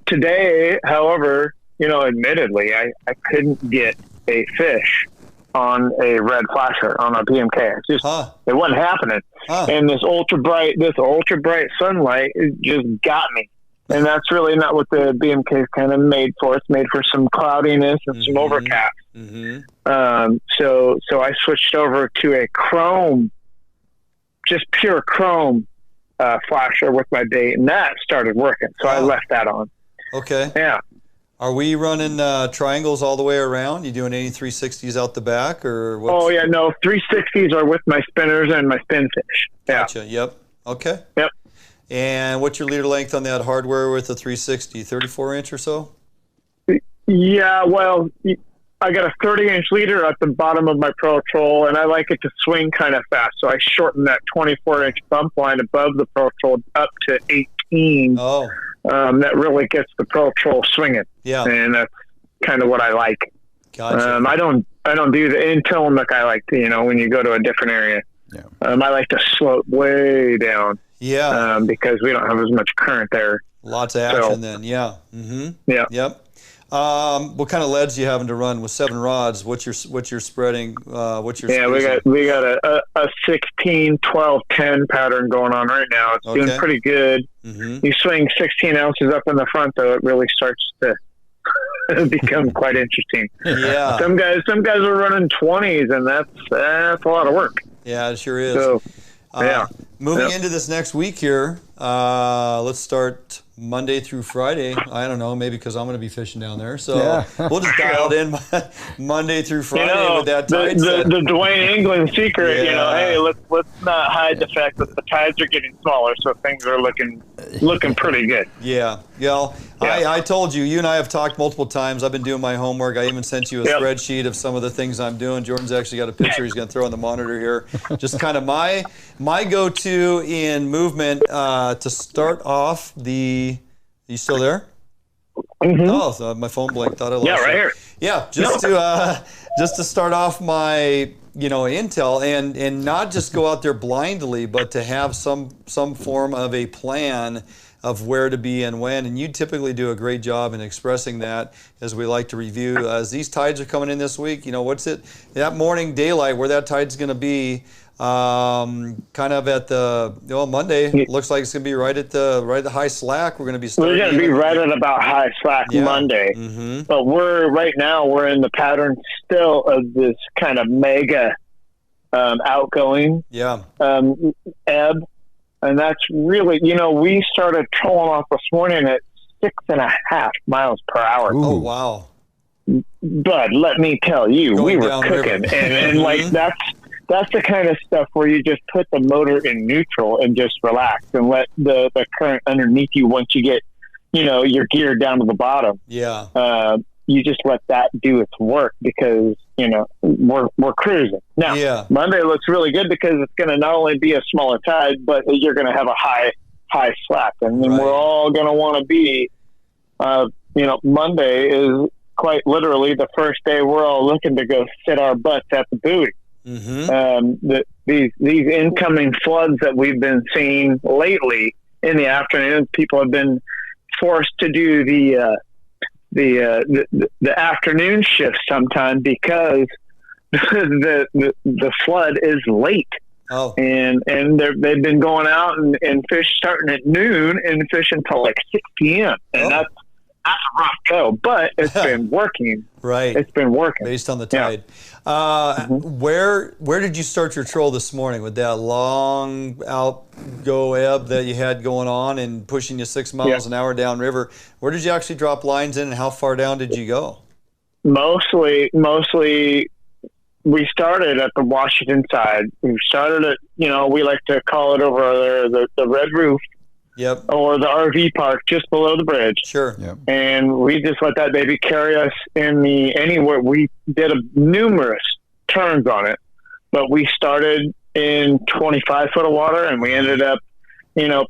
Today, however, you know, admittedly, I couldn't get a fish on a red flasher on a BMK. It's just it wasn't happening. And this ultra bright sunlight just got me. And that's really not what the BMK is kind of made for. It's made for some cloudiness and some overcast. So I switched over to a chrome, just pure chrome flasher with my bait, and that started working. So I left that on. Okay. Yeah. Are we running triangles all the way around? You doing any 360s out the back, or what's... Oh, yeah, no. 360s are with my spinners and my spin fish. Yeah. Gotcha. Yep. Okay. Yep. And what's your leader length on that hardware with the 360? 34-inch or so? Yeah, well, I got a 30-inch leader at the bottom of my Pro Troll, and I like it to swing kind of fast. So I shortened that 24-inch bump line above the Pro Troll up to 18. Oh. That really gets the Pro Troll swinging. Yeah. And that's kind of what I like. Gotcha. I don't do the in Tillamook. I like to, you know, when you go to a different area. Yeah. I like to slope way down. Yeah. Because we don't have as much current there. Lots of action then. Yeah. Yeah. Yep. What kind of leads do you having to run with 7 rods? What's your spreading? What's your spacing? we got a 16, 12, 10 pattern going on right now. It's doing pretty good. You swing 16 ounces up in the front, though, it really starts to become quite interesting. Yeah. Some guys are running 20s, and that's a lot of work. Yeah, it sure is. So, moving into this next week here, let's start Monday through Friday. I don't know, maybe because I'm going to be fishing down there. So we'll just dial it in Monday through Friday with that tide set. The Dwayne England secret, you know, hey, let's not hide the fact that the tides are getting smaller, so things are looking pretty good. Yeah. I told you and I have talked multiple times. I've been doing my homework. I even sent you a spreadsheet of some of the things I'm doing. Jordan's actually got a picture he's going to throw on the monitor here. Just kind of my go-to in movement to start off the... You still there? Oh, so my phone blinked. Thought I lost right here. Yeah, just to start off my intel and not just go out there blindly, but to have some form of a plan of where to be and when. And you typically do a great job in expressing that, as we like to review. As these tides are coming in this week, what's it, that morning daylight, where that tide's going to be, kind of at the Monday. Looks like it's going to be right at the high slack. We're going to be starting. We're going to be right at about high slack Monday. But we're in the pattern still of this kind of mega outgoing ebb. And that's really, we started trolling off this morning at 6.5 miles per hour. Ooh. Oh, wow. But let me tell you, we were cooking. And like, that's the kind of stuff where you just put the motor in neutral and just relax and let the current underneath you once you get, your gear down to the bottom. Yeah. You just let that do its work because, we're cruising. Now, Monday looks really good because it's going to not only be a smaller tide, but you're going to have a high slack. And then we're all going to want to be, Monday is quite literally the first day we're all looking to go sit our butts at the buoy. These incoming floods that we've been seeing lately in the afternoon, people have been forced to do the the afternoon shift sometime because the flood is late. Oh. And they've been going out and fish starting at noon and fishing until like 6 p.m. And that's a rough go, but it's been working. Right. It's been working. Based on the tide. Yeah. Where did you start your troll this morning? With that long outgo ebb that you had going on and pushing you 6 miles an hour downriver? Where did you actually drop lines in, and how far down did you go? Mostly we started at the Washington side. We started at, we like to call it over there, the Red Roof. Yep. Or the RV park just below the bridge. Sure. Yep. And we just let that baby carry us anywhere. We did numerous turns on it, but we started in 25 foot of water, and we ended up,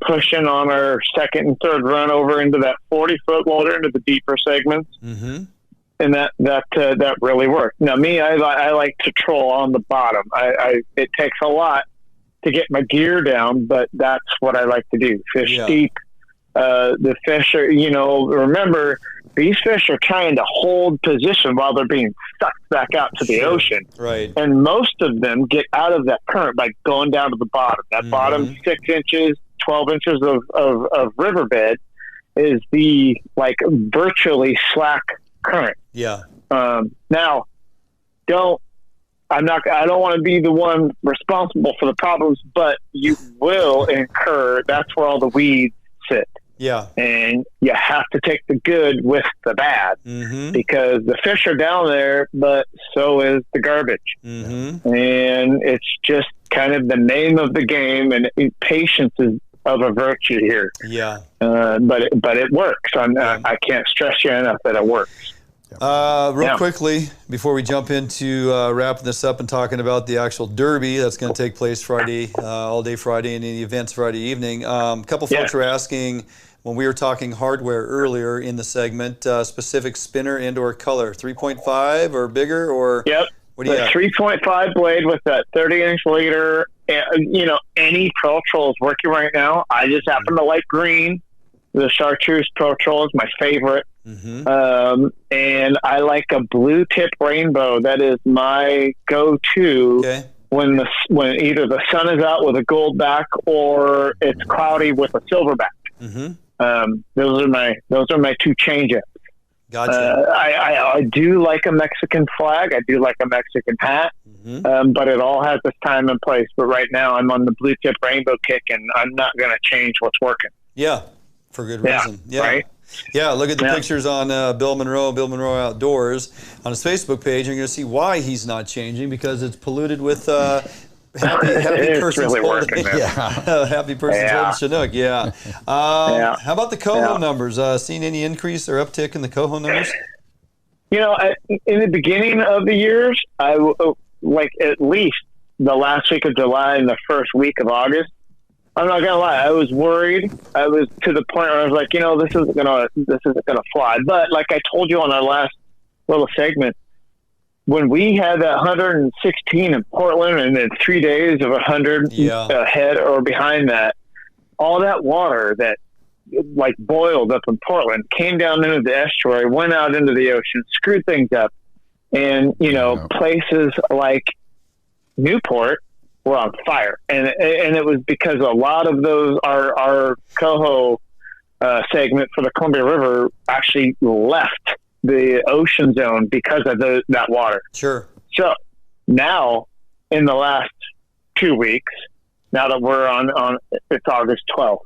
pushing on our second and third run over into that 40 foot water, into the deeper segments. Mm-hmm. And that really worked. Now, me, I like to troll on the bottom. It takes a lot to get my gear down, but that's what I like to do. Fish deep. The fish are, remember, these fish are trying to hold position while they're being sucked back out to the ocean. Right. And most of them get out of that current by going down to the bottom. That bottom 6 inches, 12 inches of riverbed is the virtually slack current. Yeah. Now, I don't want to be the one responsible for the problems, but you will incur. That's where all the weeds sit. Yeah. And you have to take the good with the bad, because the fish are down there, but so is the garbage. Mm-hmm. And it's just kind of the name of the game, and patience is of a virtue here. Yeah. But it works. I can't stress you enough that it works. Real quickly, before we jump into wrapping this up and talking about the actual Derby that's going to take place Friday, all day Friday, and the events Friday evening. A couple folks were asking, when we were talking hardware earlier in the segment, specific spinner and or color, 3.5 or bigger, or what do you have? 3.5 blade with that 30-inch leader. Any Pro Troll is working right now. I just happen to like green. The Chartreuse Pro Troll is my favorite. And I like a blue tip rainbow. That is my go-to when either the sun is out with a gold back or it's cloudy with a silver back. Those are my two change-ups. Gotcha. I do like a Mexican flag. I do like a Mexican hat. But it all has its time and place. But right now I'm on the blue tip rainbow kick, and I'm not going to change what's working. Yeah, for good reason. Yeah. Right? Yeah, look at the pictures on Bill Monroe Outdoors on his Facebook page. You're going to see why he's not changing, because it's polluted with happy persons really holding. Happy persons holding Chinook. Yeah. How about the coho numbers? Seen any increase or uptick in the coho numbers? In the beginning of the years, I like at least the last week of July and the first week of August. I'm not gonna lie, I was worried. I was to the point where I was like, this isn't gonna fly. But like I told you on our last little segment, when we had that 116 in Portland and then 3 days of 100 ahead or behind that, all that water that boiled up in Portland came down into the estuary, went out into the ocean, screwed things up, and places like Newport were on fire, and it was because a lot of those our coho segment for the Columbia River actually left the ocean zone because of that water. Sure. So now, in the last 2 weeks, now that we're on it's August 12th,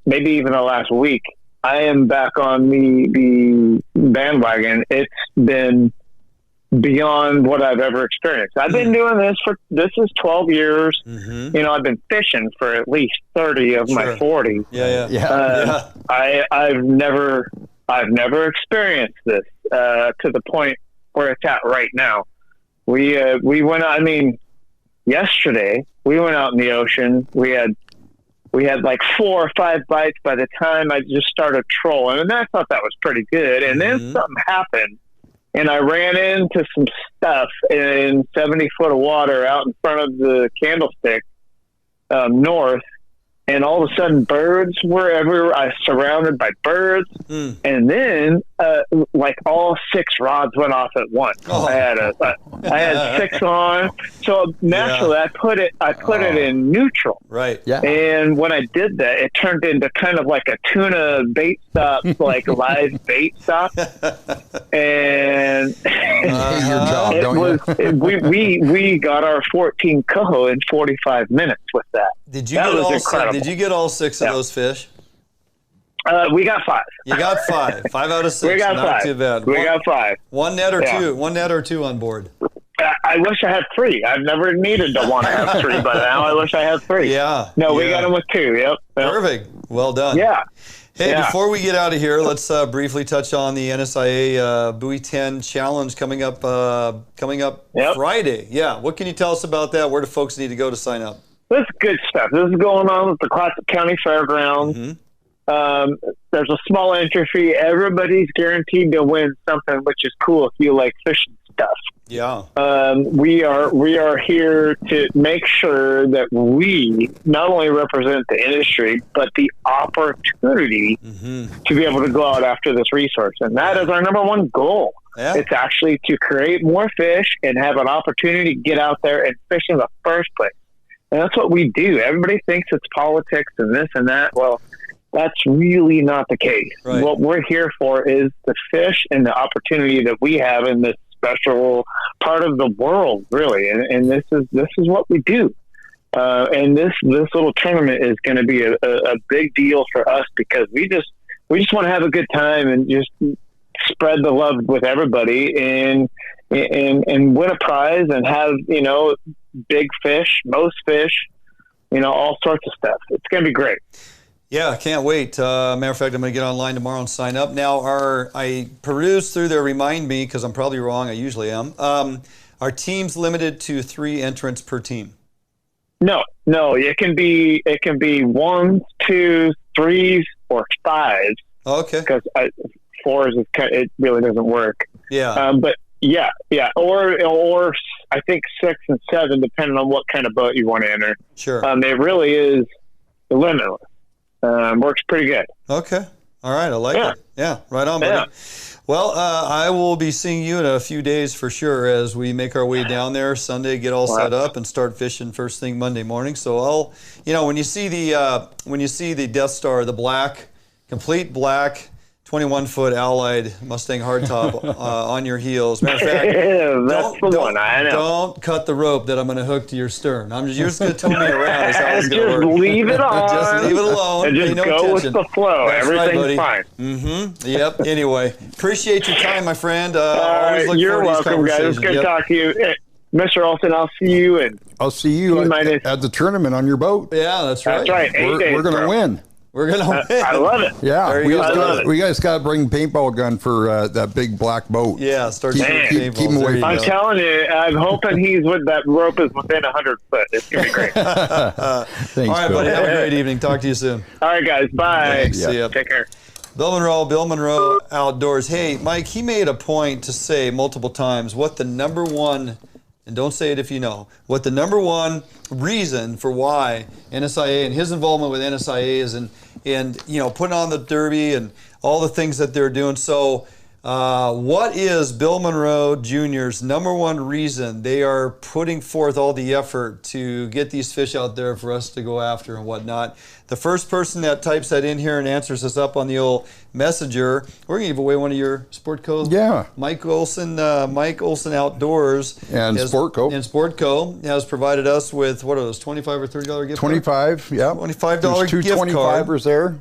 maybe even the last week, I am back on the bandwagon. It's been beyond what I've ever experienced. I've been doing this is 12 years. I've been fishing for at least 30 of my 40. I've never experienced this to the point where it's at right now. We went out, yesterday we went out in the ocean. We had like 4 or 5 bites by the time I just started trolling, and I thought that was pretty good. And then something happened, and I ran into some stuff in 70 foot of water out in front of the Candlestick north, and all of a sudden birds were everywhere. I was surrounded by birds, and then like all 6 rods went off at once. Oh. I had 6 on, so naturally I put it in neutral. Right. Yeah. And when I did that, it turned into kind of like a tuna bait stop, like live bait stop. And You hate your job, don't you? we got our 14 coho in 45 minutes with that. Did you That get was all incredible. Did you get all 6 of those fish? We got 5. You got 5. 5 out of 6. We got Not 5. too bad. We got 5. One net or Yeah. 2? One net or 2 on board? I wish I had 3. I've never needed to want to have 3, but now I wish I had 3. Yeah. No, we yeah. got them with 2. Yep. Perfect. Well done. Yeah. Hey, Yeah. before we get out of here, let's briefly touch on the NSIA Buoy 10 Challenge coming up Yep. Friday. Yeah. What can you tell us about that? Where do folks need to go to sign up? This is good stuff. This is going on at the Classic County Fairgrounds. Mm-hmm. There's a small entry fee. Everybody's guaranteed to win something, which is cool if you like fishing stuff. Yeah. We are here to make sure that we not only represent the industry, but the opportunity to be able to go out after this resource. And that is our number one goal. Yeah. It's actually to create more fish and have an opportunity to get out there and fish in the first place. And that's what we do. Everybody thinks it's politics and this and that. Well, that's really not the case. Right. What we're here for is the fish and the opportunity that we have in this special part of the world, really. And this is what we do. And this little tournament is going to be a big deal for us because we just want to have a good time and just spread the love with everybody and win a prize and have, big fish, most fish, all sorts of stuff. It's going to be great. Yeah, I can't wait. Matter of fact, I'm going to get online tomorrow and sign up. Now, I perused through there, remind me, because I'm probably wrong, I usually am. Are teams limited to 3 entrants per team? No, it can be 1s, 2s, 3s, or 5s. Okay. Because 4s it really doesn't work. Yeah. But yeah, or I think 6 and 7, depending on what kind of boat you want to enter. Sure. It really is limitless. Works pretty good. Okay. All right. I like it. Yeah. Right on, buddy. Yeah. Well, I will be seeing you in a few days for sure as we make our way down there Sunday, get all set up, and start fishing first thing Monday morning. So I'll, when you see the Death Star, the black, complete black, 21-foot Allied Mustang hardtop on your heels. Matter of fact, don't cut the rope that I'm going to hook to your stern. You're just going to tow me around. Is how it's going to work. Just leave it on. Just leave it alone. And just go with the flow. That's Everything's right, fine. Yep. Anyway, appreciate your time, my friend. You're welcome, guys. It's good to talk to you. Mr. Olson, I'll see you. And I'll see you at the tournament on your boat. Yeah, that's right. That's right. We're going to win. We're going to win. I love it. Yeah, we go. guys got to bring paintball gun for that big black boat. Yeah, start keep him away. I'm telling you, I'm hoping he's with that rope is within 100 foot. It's going to be great. Thanks, all right, Bill. buddy. Have a great evening. Talk to you soon. All right, guys. Bye. Thanks. See ya. Take care. Bill Monroe Outdoors. Hey, Mike, he made a point to say multiple times what the number one, and don't say it if you know, what the number one reason for why NSIA and his involvement with NSIA is and putting on the Derby and all the things that they're doing. So what is Bill Monroe Jr.'s number one reason they are putting forth all the effort to get these fish out there for us to go after and whatnot? The first person that types that in here and answers us up on the old messenger, we're going to give away one of your Sport Co. Yeah. Mike Olson Outdoors. And Sport Co. And Sport Co. has provided us with, what are those, $25 or $30 gift card? 25, yeah. $25 There's gift two 25ers there.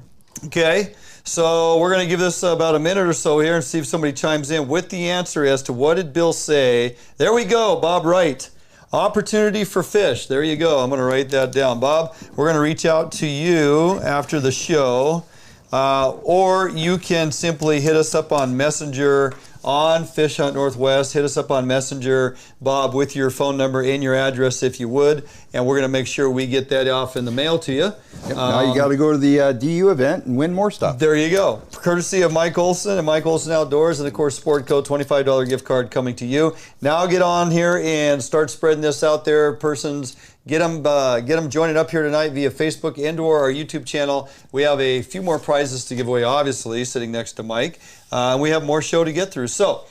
Okay. So we're going to give this about a minute or so here and see if somebody chimes in with the answer as to what did Bill say. There we go, Bob Wright. Opportunity for fish. There you go. I'm going to write that down. Bob, we're going to reach out to you after the show, or you can simply hit us up on Messenger on Fish Hunt Northwest. Hit us up on Messenger, Bob, with your phone number and your address if you would, and we're going to make sure we get that off in the mail to you. Yep, now you got to go to the DU event and win more stuff. There you go. Courtesy of Mike Olson and Mike Olson Outdoors, and of course Sport Co. $25 gift card coming to you. Now get on here and start spreading this out there. Persons Get them joining up here tonight via Facebook and/or our YouTube channel. We have a few more prizes to give away, obviously, sitting next to Mike. We have more show to get through. So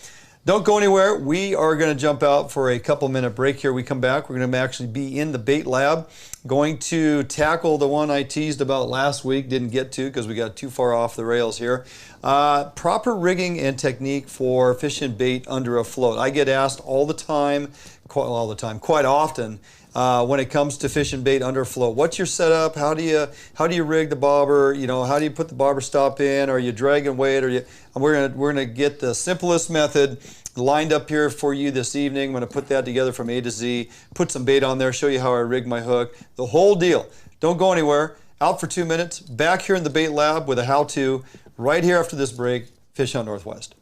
don't go anywhere. We are going to jump out for a couple-minute break here. We come back. We're going to actually be in the bait lab, going to tackle the one I teased about last week, didn't get to because we got too far off the rails here. Proper rigging and technique for fishing bait under a float. I get asked all the time, quite often, when it comes to fishing bait under a float. What's your setup? How do you rig the bobber? You know, how do you put the bobber stop in? Are you dragging weight? We're gonna get the simplest method lined up here for you this evening. I'm gonna put that together from A to Z. Put some bait on there. Show you how I rig my hook. The whole deal. Don't go anywhere. Out for 2 minutes. Back here in the bait lab with a how-to. Right here after this break. Fish Hunt Northwest.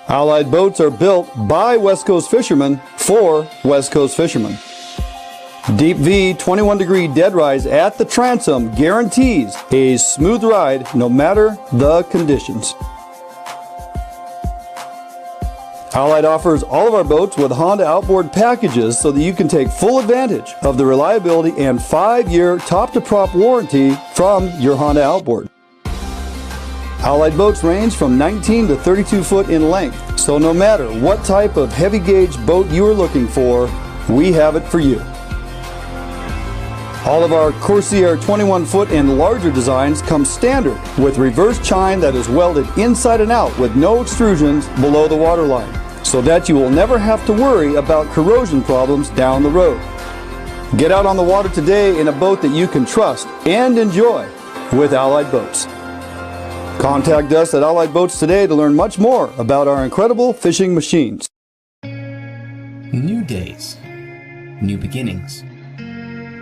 Allied boats are built by West Coast fishermen for West Coast fishermen. Deep V 21-degree dead rise at the transom guarantees a smooth ride no matter the conditions. Allied offers all of our boats with Honda outboard packages so that you can take full advantage of the reliability and 5-year top-to-prop warranty from your Honda outboard. Allied boats range from 19 to 32 foot in length, so no matter what type of heavy gauge boat you are looking for, we have it for you. All of our Corsair 21 foot and larger designs come standard with reverse chine that is welded inside and out with no extrusions below the waterline, so that you will never have to worry about corrosion problems down the road. Get out on the water today in a boat that you can trust and enjoy with Allied Boats. Contact us at Allied Boats today to learn much more about our incredible fishing machines. New days, new beginnings,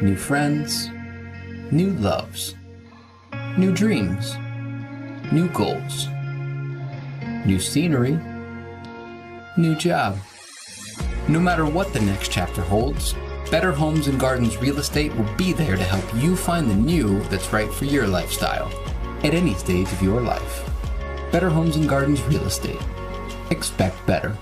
new friends, new loves, new dreams, new goals, new scenery, new job. No matter what the next chapter holds, Better Homes and Gardens Real Estate will be there to help you find the new that's right for your lifestyle at any stage of your life. Better Homes and Gardens Real Estate. Expect better.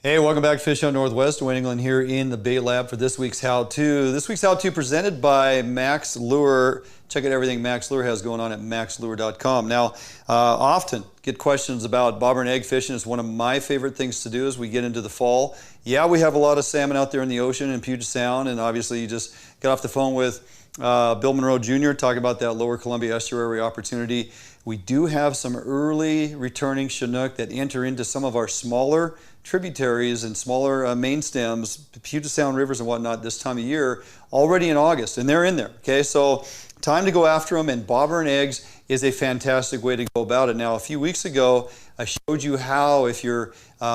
Hey, welcome back to Fish Hunt Northwest. Wayne England here in the bait lab for this week's how-to. This week's how-to presented by Max Lure. Check out everything Max Lure has going on at maxlure.com. Now, often get questions about bobber and egg fishing. It's one of my favorite things to do as we get into the fall. Yeah, we have a lot of salmon out there in the ocean in Puget Sound, and obviously you just got off the phone with Bill Monroe Jr. talking about that Lower Columbia Estuary opportunity. We do have some early returning Chinook that enter into some of our smaller tributaries and smaller main stems, Puget Sound rivers and whatnot this time of year, already in August, and they're in there. Okay, so time to go after them, and bobber and eggs is a fantastic way to go about it. Now, a few weeks ago, I showed you how, if you're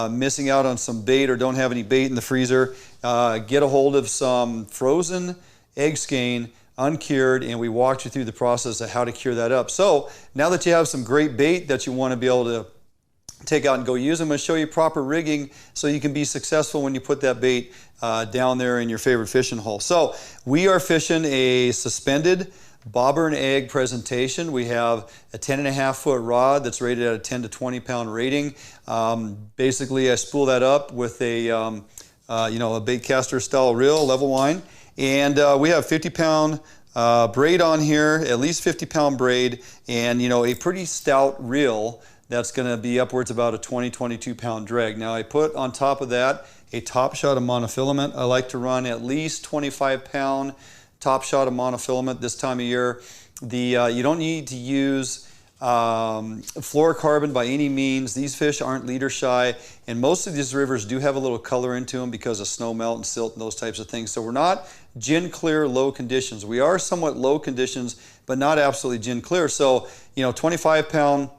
missing out on some bait or don't have any bait in the freezer, get a hold of some frozen egg skein, uncured, and we walked you through the process of how to cure that up. So now that you have some great bait that you want to be able to take out and go use, I'm going to show you proper rigging so you can be successful when you put that bait down there in your favorite fishing hole. So we are fishing a suspended bobber and egg presentation. We have a 10.5 foot rod that's rated at a 10 to 20 pound rating. Basically, I spool that up with a a bait caster style reel, level line, and we have 50 pound braid on here, at least 50 pound braid, and a pretty stout reel that's going to be upwards about a 22 pound drag. Now, I put on top of that a top shot of monofilament. I like to run at least 25 pound top shot of monofilament this time of year. You don't need to use fluorocarbon by any means. These fish aren't leader shy, and most of these rivers do have a little color into them because of snow melt and silt and those types of things. So we're not gin clear low conditions. We are somewhat low conditions, but not absolutely gin clear. So, 25-pound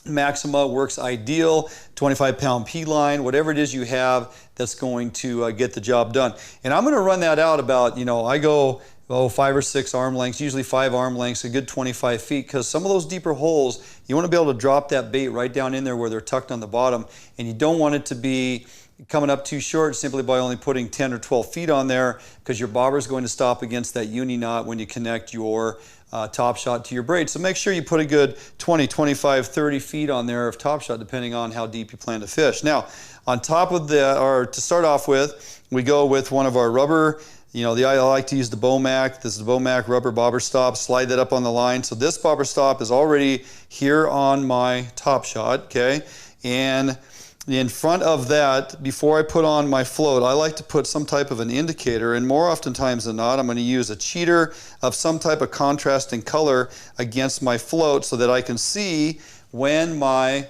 Maxima works ideal, 25-pound P-line, whatever it is you have that's going to get the job done. And I'm going to run that out about, I go 5 or 6 arm lengths, usually 5 arm lengths, a good 25 feet, because some of those deeper holes, you want to be able to drop that bait right down in there where they're tucked on the bottom, and you don't want it to be coming up too short simply by only putting 10 or 12 feet on there, because your bobber is going to stop against that uni knot when you connect your top shot to your braid. So make sure you put a good 20, 25, 30 feet on there of top shot, depending on how deep you plan to fish. Now, on top of that, or to start off with, we go with one of our rubber, I like to use the Bomac. This is the Bomac rubber bobber stop. Slide that up on the line. So this bobber stop is already here on my top shot, okay? And in front of that, before I put on my float, I like to put some type of an indicator, and more oftentimes than not, I'm going to use a cheater of some type of contrasting color against my float so that I can see when my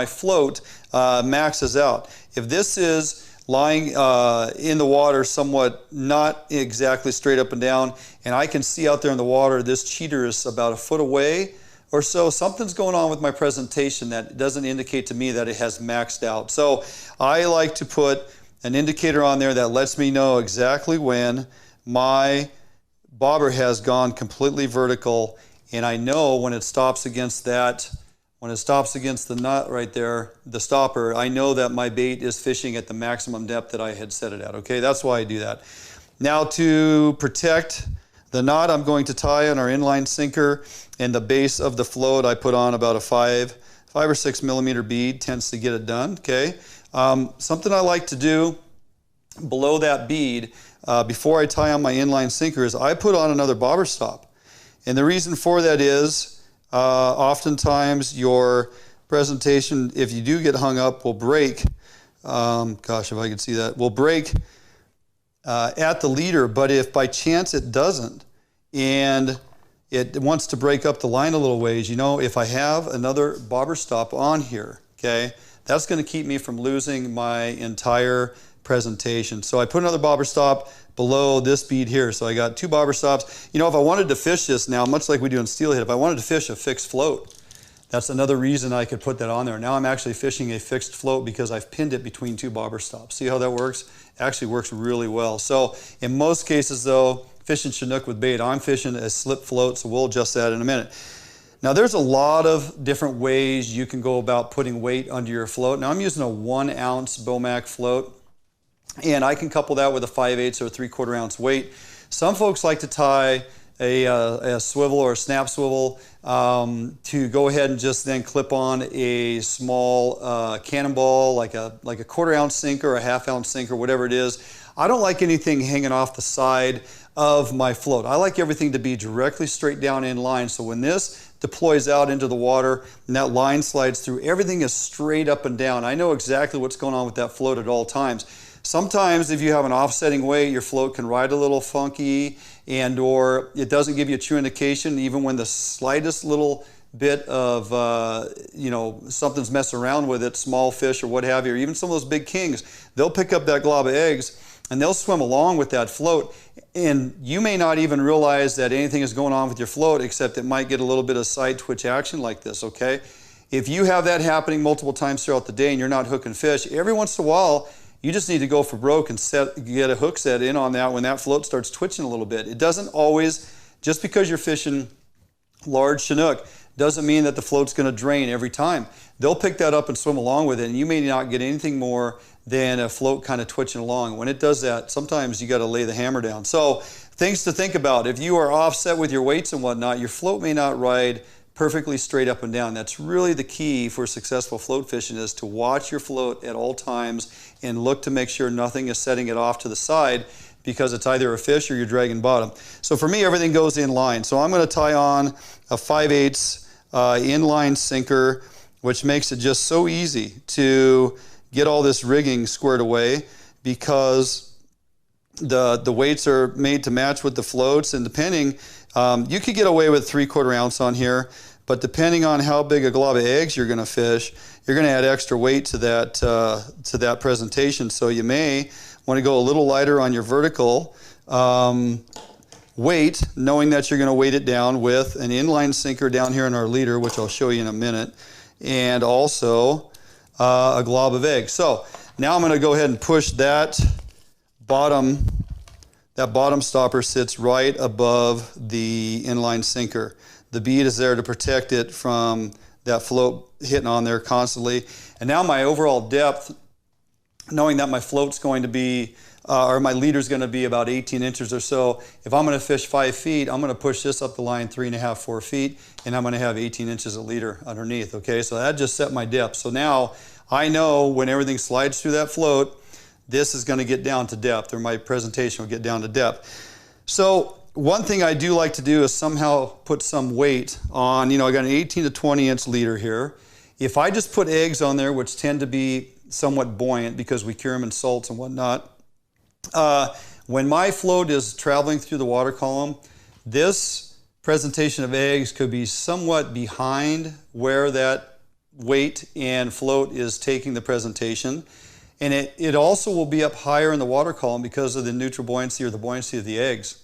float maxes out. If this is lying in the water somewhat not exactly straight up and down, and I can see out there in the water this cheater is about a foot away or so, something's going on with my presentation that doesn't indicate to me that it has maxed out. So I like to put an indicator on there that lets me know exactly when my bobber has gone completely vertical, and I know when it stops against that, when it stops against the nut right there, the stopper, I know that my bait is fishing at the maximum depth that I had set it at, okay? That's why I do that. Now, to protect the knot, I'm going to tie on our inline sinker, and the base of the float I put on about a 5 or 6 millimeter bead, tends to get it done, okay? Something I like to do below that bead, before I tie on my inline sinker, is I put on another bobber stop. And the reason for that is, oftentimes your presentation, if you do get hung up, will break. Gosh, if I could see that, will break at the leader. But if by chance it doesn't, and it wants to break up the line a little ways, if I have another bobber stop on here, okay, that's going to keep me from losing my entire presentation. So I put another bobber stop below this bead here. So I got 2 bobber stops. If I wanted to fish this now, much like we do in steelhead, if I wanted to fish a fixed float, that's another reason I could put that on there. Now I'm actually fishing a fixed float because I've pinned it between 2 bobber stops. See how that works? It actually works really well. So in most cases though, fishing Chinook with bait, I'm fishing a slip float, so we'll adjust that in a minute. Now there's a lot of different ways you can go about putting weight under your float. Now I'm using a 1 ounce Bomac float, and I can couple that with a 5/8 or 3/4 ounce weight. Some folks like to tie a swivel or a snap swivel to go ahead and just then clip on a small cannonball, like a 1/4 ounce sinker or a 1/2 ounce sinker, whatever it is. I don't like anything hanging off the side of my float. I like everything to be directly straight down in line, so when this deploys out into the water and that line slides through, everything is straight up and down. I know exactly what's going on with that float at all times. Sometimes if you have an offsetting weight, your float can ride a little funky, and or it doesn't give you a true indication even when the slightest little bit of something's messing around with it, small fish or what have you, or even some of those big kings, they'll pick up that glob of eggs and they'll swim along with that float, and you may not even realize that anything is going on with your float, except it might get a little bit of side twitch action like this, okay? If you have that happening multiple times throughout the day and you're not hooking fish, every once in a while you just need to go for broke and get a hook set in on that when that float starts twitching a little bit. It doesn't always, just because you're fishing large Chinook, doesn't mean that the float's going to drain every time. They'll pick that up and swim along with it, and you may not get anything more than a float kind of twitching along. When it does that, sometimes you got to lay the hammer down. So things to think about: if you are offset with your weights and whatnot, your float may not ride perfectly straight up and down. That's really the key for successful float fishing, is to watch your float at all times and look to make sure nothing is setting it off to the side, because it's either a fish or you're dragging bottom. So for me, everything goes in line. So I'm going to tie on a 5/8 inline sinker, which makes it just so easy to get all this rigging squared away, because the weights are made to match with the floats, and depending, you could get away with 3/4 ounce on here, but depending on how big a glob of eggs you're going to fish, you're going to add extra weight to that presentation. So you may want to go a little lighter on your vertical weight, knowing that you're going to weight it down with an inline sinker down here in our leader, which I'll show you in a minute, and also a glob of eggs. So now I'm going to go ahead and push that bottom stopper sits right above the inline sinker. The bead is there to protect it from that float hitting on there constantly. And now my overall depth, knowing that my float's going to be, or my leader's going to be about 18 inches or so, if I'm going to fish 5 feet, I'm going to push this up the line 3.5, 4 feet, and I'm going to have 18 inches of leader underneath, okay? So that just set my depth. So now I know when everything slides through that float, this is going to get down to depth, or my presentation will get down to depth. So one thing I do like to do is somehow put some weight on, I got an 18 to 20 inch leader here. If I just put eggs on there, which tend to be somewhat buoyant because we cure them in salts and whatnot, when my float is traveling through the water column, this presentation of eggs could be somewhat behind where that weight and float is taking the presentation. And it also will be up higher in the water column because of the neutral buoyancy or the buoyancy of the eggs.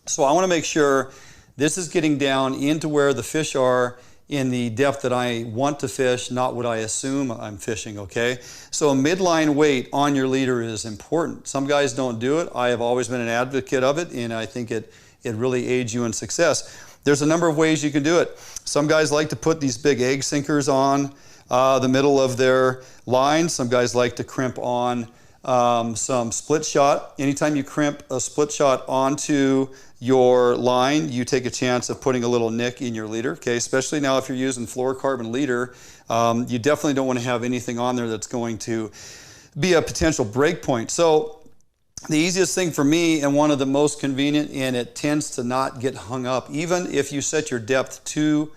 So I want to make sure this is getting down into where the fish are in the depth that I want to fish, not what I assume I'm fishing, okay? So a midline weight on your leader is important. Some guys don't do it. I have always been an advocate of it, and I think it really aids you in success. There's a number of ways you can do it. Some guys like to put these big egg sinkers on the middle of their line. Some guys like to crimp on some split shot. Anytime you crimp a split shot onto your line, you take a chance of putting a little nick in your leader, okay? Especially now if you're using fluorocarbon leader, you definitely don't want to have anything on there that's going to be a potential break point. So the easiest thing for me, and one of the most convenient, and it tends to not get hung up, even if you set your depth too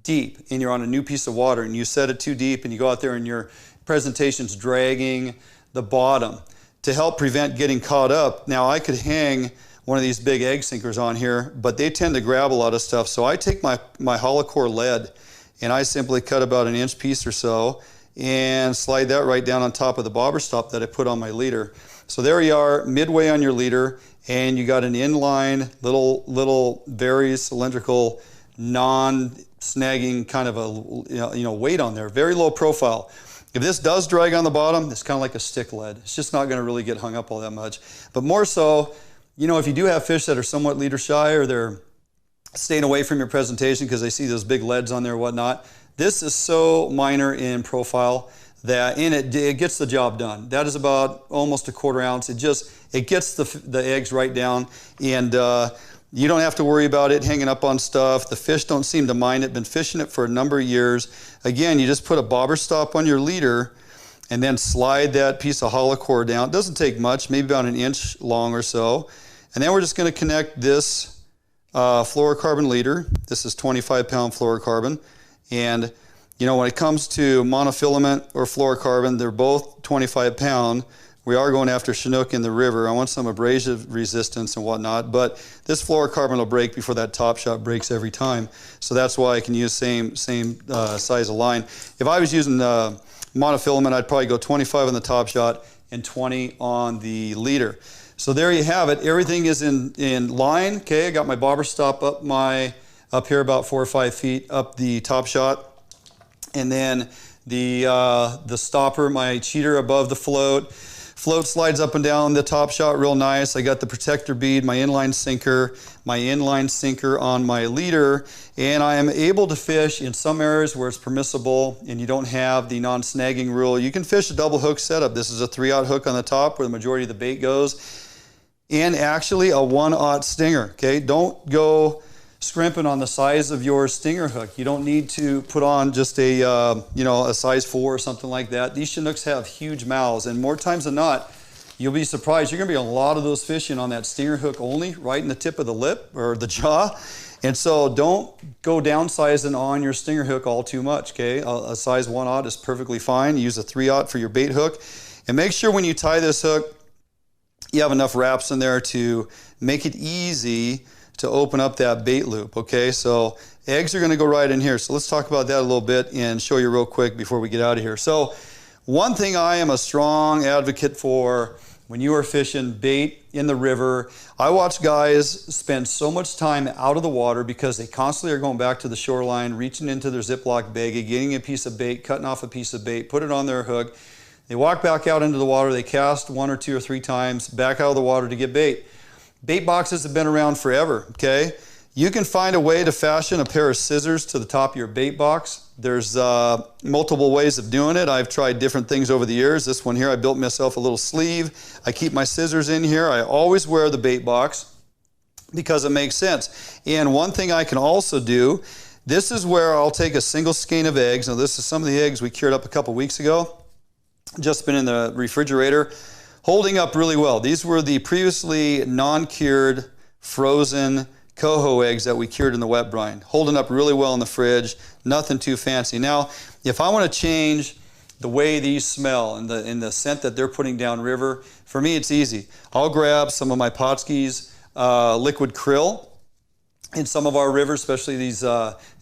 deep and you're on a new piece of water and you set it too deep and you go out there and your presentation's dragging the bottom, to help prevent getting caught up. Now I could hang one of these big egg sinkers on here, but they tend to grab a lot of stuff. So I take my hollow core lead and I simply cut about an inch piece or so and slide that right down on top of the bobber stop that I put on my leader. So there you are, midway on your leader, and you got an inline, little very cylindrical, non-snagging kind of a weight on there, very low profile. If this does drag on the bottom, it's kind of like a stick lead. It's just not going to really get hung up all that much. But more so, if you do have fish that are somewhat leader shy or they're staying away from your presentation because they see those big leads on there and whatnot, this is so minor in profile that it gets the job done. That is about almost a 1/4 ounce. It gets the eggs right down, and you don't have to worry about it hanging up on stuff. The fish don't seem to mind it. Been fishing it for a number of years. Again, you just put a bobber stop on your leader and then slide that piece of hollow core down. It doesn't take much, maybe about an inch long or so. And then we're just going to connect this fluorocarbon leader. This is 25-pound fluorocarbon. And when it comes to monofilament or fluorocarbon, they're both 25-pound. We are going after Chinook in the river. I want some abrasive resistance and whatnot, but this fluorocarbon will break before that top shot breaks every time. So that's why I can use same size of line. If I was using monofilament, I'd probably go 25 on the top shot and 20 on the leader. So there you have it. Everything is in line. Okay, I got my bobber stop up here about 4 or 5 feet up the top shot, and then the stopper, my cheater above the float. Float slides up and down the top shot real nice. I got the protector bead, my inline sinker on my leader, and I am able to fish in some areas where it's permissible and you don't have the non-snagging rule. You can fish a double hook setup. This is a 3/0 hook on the top where the majority of the bait goes, and actually a 1/0 stinger. Okay, don't go scrimping on the size of your stinger hook. You don't need to put on just a size 4 or something like that. These Chinooks have huge mouths, and more times than not, you'll be surprised. You're going to be on a lot of those fishing on that stinger hook only, right in the tip of the lip or the jaw. And so don't go downsizing on your stinger hook all too much, okay? A size 1/0 is perfectly fine. Use a 3/0 for your bait hook. And make sure when you tie this hook, you have enough wraps in there to make it easy to open up that bait loop, okay? So eggs are gonna go right in here. So let's talk about that a little bit and show you real quick before we get out of here. So one thing I am a strong advocate for when you are fishing bait in the river, I watch guys spend so much time out of the water because they constantly are going back to the shoreline, reaching into their Ziploc baggie, getting a piece of bait, cutting off a piece of bait, put it on their hook. They walk back out into the water, they cast 1 or 2 or 3 times, back out of the water to get bait. Bait boxes have been around forever, okay? You can find a way to fashion a pair of scissors to the top of your bait box. There's multiple ways of doing it. I've tried different things over the years. This one here, I built myself a little sleeve. I keep my scissors in here. I always wear the bait box because it makes sense. And one thing I can also do, this is where I'll take a single skein of eggs. Now this is some of the eggs we cured up a couple weeks ago. Just been in the refrigerator, holding up really well. These were the previously non-cured, frozen coho eggs that we cured in the wet brine, holding up really well in the fridge, nothing too fancy. Now, if I want to change the way these smell and the scent that they're putting down river, for me it's easy. I'll grab some of my Potski's liquid krill in some of our rivers, especially these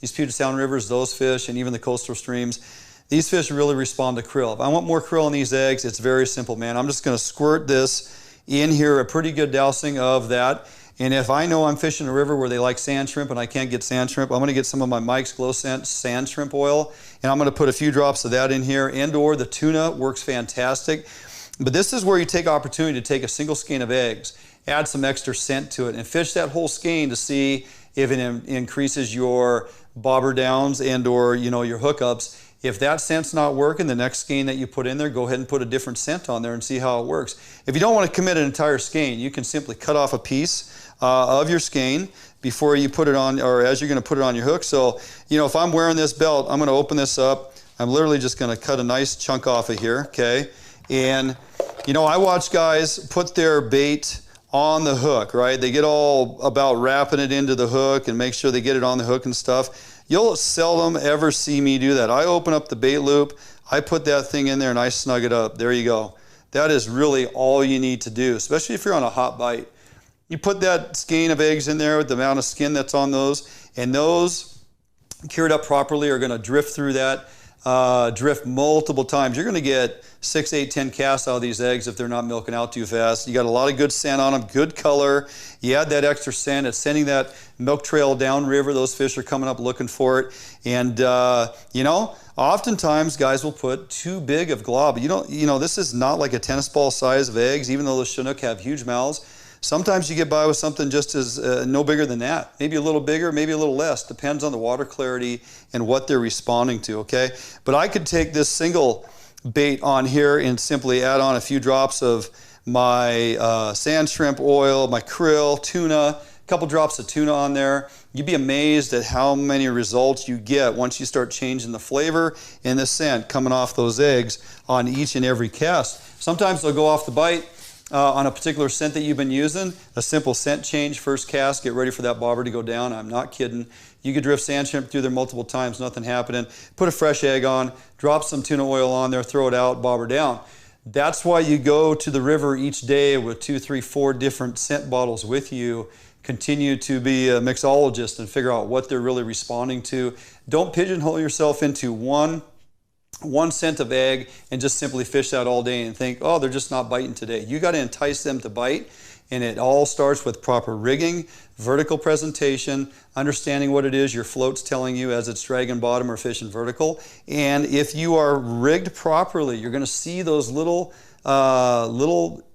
Puget Sound rivers, those fish, and even the coastal streams. These fish really respond to krill. If I want more krill in these eggs, it's very simple, man. I'm just going to squirt this in here, a pretty good dousing of that. And if I know I'm fishing a river where they like sand shrimp and I can't get sand shrimp, I'm going to get some of my Mike's Glow Scent sand shrimp oil, and I'm going to put a few drops of that in here, and or the tuna works fantastic. But this is where you take opportunity to take a single skein of eggs, add some extra scent to it, and fish that whole skein to see if it increases your bobber downs and or your hookups. If that scent's not working, the next skein that you put in there, go ahead and put a different scent on there and see how it works. If you don't want to commit an entire skein, you can simply cut off a piece of your skein before you put it on, or as you're going to put it on your hook. So, if I'm wearing this belt, I'm going to open this up. I'm literally just going to cut a nice chunk off of here, okay? And, I watch guys put their bait on the hook, right? They get all about wrapping it into the hook and make sure they get it on the hook and stuff. You'll seldom ever see me do that. I open up the bait loop, I put that thing in there, and I snug it up. There you go. That is really all you need to do, especially if you're on a hot bite. You put that skein of eggs in there with the amount of skin that's on those, and those cured up properly are going to drift through that, drift multiple times. You're going to get 6, 8, 10 casts out of these eggs if they're not milking out too fast. You got a lot of good scent on them, good color. You add that extra scent, it's sending that milk trail downriver. Those fish are coming up looking for it. And, oftentimes guys will put too big of glob. This is not like a tennis ball size of eggs, even though the Chinook have huge mouths. Sometimes you get by with something just as no bigger than that. Maybe a little bigger, maybe a little less. Depends on the water clarity and what they're responding to, okay? But I could take this single bait on here and simply add on a few drops of my sand shrimp oil, my krill, tuna, a couple drops of tuna on there. You'd be amazed at how many results you get once you start changing the flavor and the scent coming off those eggs on each and every cast. Sometimes they'll go off the bite on a particular scent that you've been using. A simple scent change, first cast, get ready for that bobber to go down. I'm not kidding. You could drift sand shrimp through there multiple times, nothing happening. Put a fresh egg on, drop some tuna oil on there, throw it out, bobber down. That's why you go to the river each day with 2, 3, 4 different scent bottles with you. Continue to be a mixologist and figure out what they're really responding to. Don't pigeonhole yourself into one scent of egg and just simply fish that all day and think, oh, they're just not biting today. You got to entice them to bite, and it all starts with proper rigging, vertical presentation, understanding what it is your float's telling you as it's dragging bottom or fishing vertical. And if you are rigged properly, you're going to see those little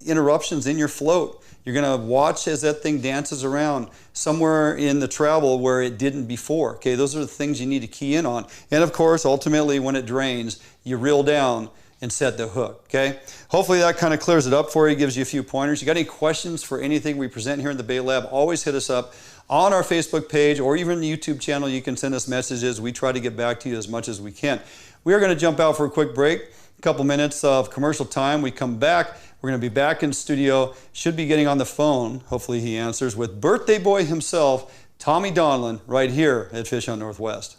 interruptions in your float. You're going to watch as that thing dances around somewhere in the travel where it didn't before. Okay, those are the things you need to key in on. And of course, ultimately, when it drains, you reel down and set the hook. Okay, hopefully that kind of clears it up for you, gives you a few pointers. You got any questions for anything we present here in the Bait Lab, always hit us up on our Facebook page or even the YouTube channel. You can send us messages. We try to get back to you as much as we can. We are going to jump out for a quick break. A couple minutes of commercial time. We come back. We're going to be back in studio. Should be getting on the phone. Hopefully he answers with birthday boy himself, Tommy Donlin, right here at Fish on Northwest.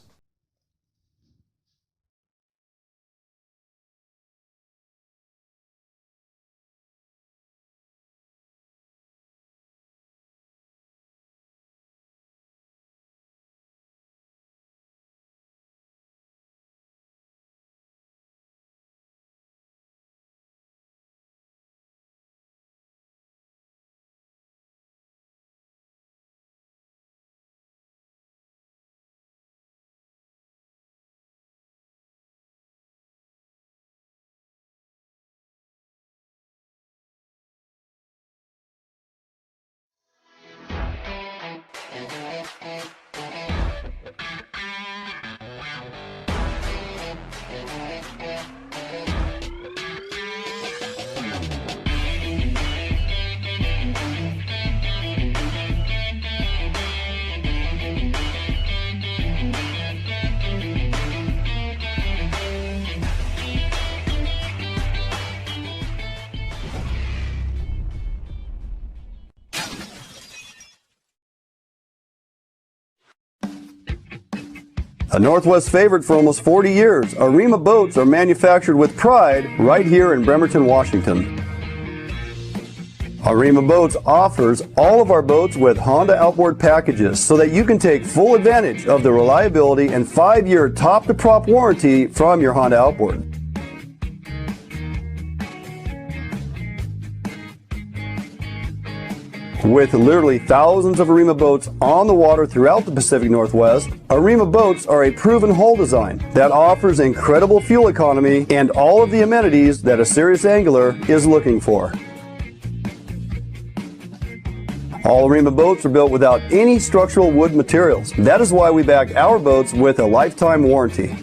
A Northwest favorite for almost 40 years, Arima Boats are manufactured with pride right here in Bremerton, Washington. Arima Boats offers all of our boats with Honda outboard packages so that you can take full advantage of the reliability and 5-year top-to-prop warranty from your Honda outboard. With literally thousands of Arima boats on the water throughout the Pacific Northwest, Arima boats are a proven hull design that offers incredible fuel economy and all of the amenities that a serious angler is looking for. All Arima boats are built without any structural wood materials. That is why we back our boats with a lifetime warranty.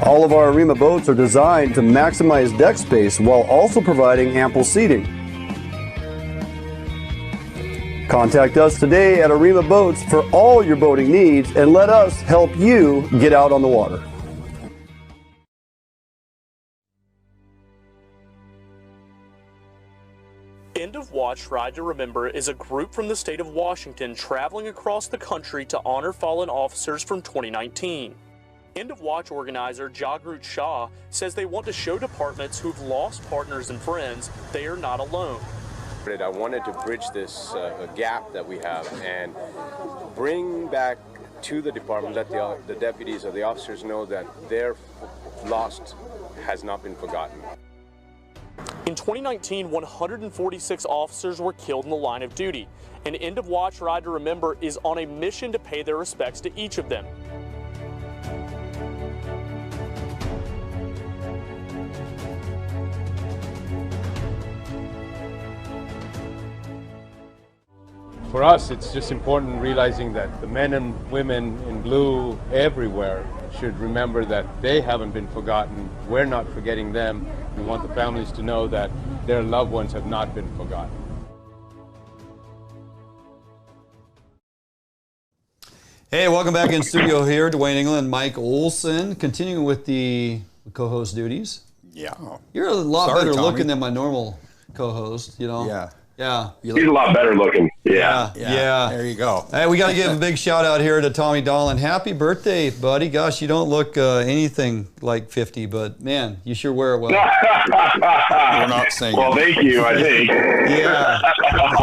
All of our Arima boats are designed to maximize deck space while also providing ample seating. Contact us today at Arima Boats for all your boating needs and let us help you get out on the water. End of Watch Ride to Remember is a group from the state of Washington traveling across the country to honor fallen officers from 2019. End of Watch organizer Jagrut Shah says they want to show departments who've lost partners and friends they are not alone. I wanted to bridge this gap that we have and bring back to the department, let the deputies or the officers know that their lost has not been forgotten. In 2019, 146 officers were killed in the line of duty, and End of Watch Ride to Remember is on a mission to pay their respects to each of them. For us, it's just important realizing that the men and women in blue everywhere should remember that they haven't been forgotten. We're not forgetting them. We want the families to know that their loved ones have not been forgotten. Hey, welcome back in studio here. Dwayne England, Mike Olson, continuing with the co-host duties. Yeah. You're a lot better Tommy. looking than my normal co-host, you know? Yeah. Yeah. He's a lot better looking. Yeah. There you go. Hey, we got to give a big shout out here to Tommy Donlin. Happy birthday, buddy. Gosh, you don't look anything like 50, but man, you sure wear it well. We're not saying. Well, thank you, I think.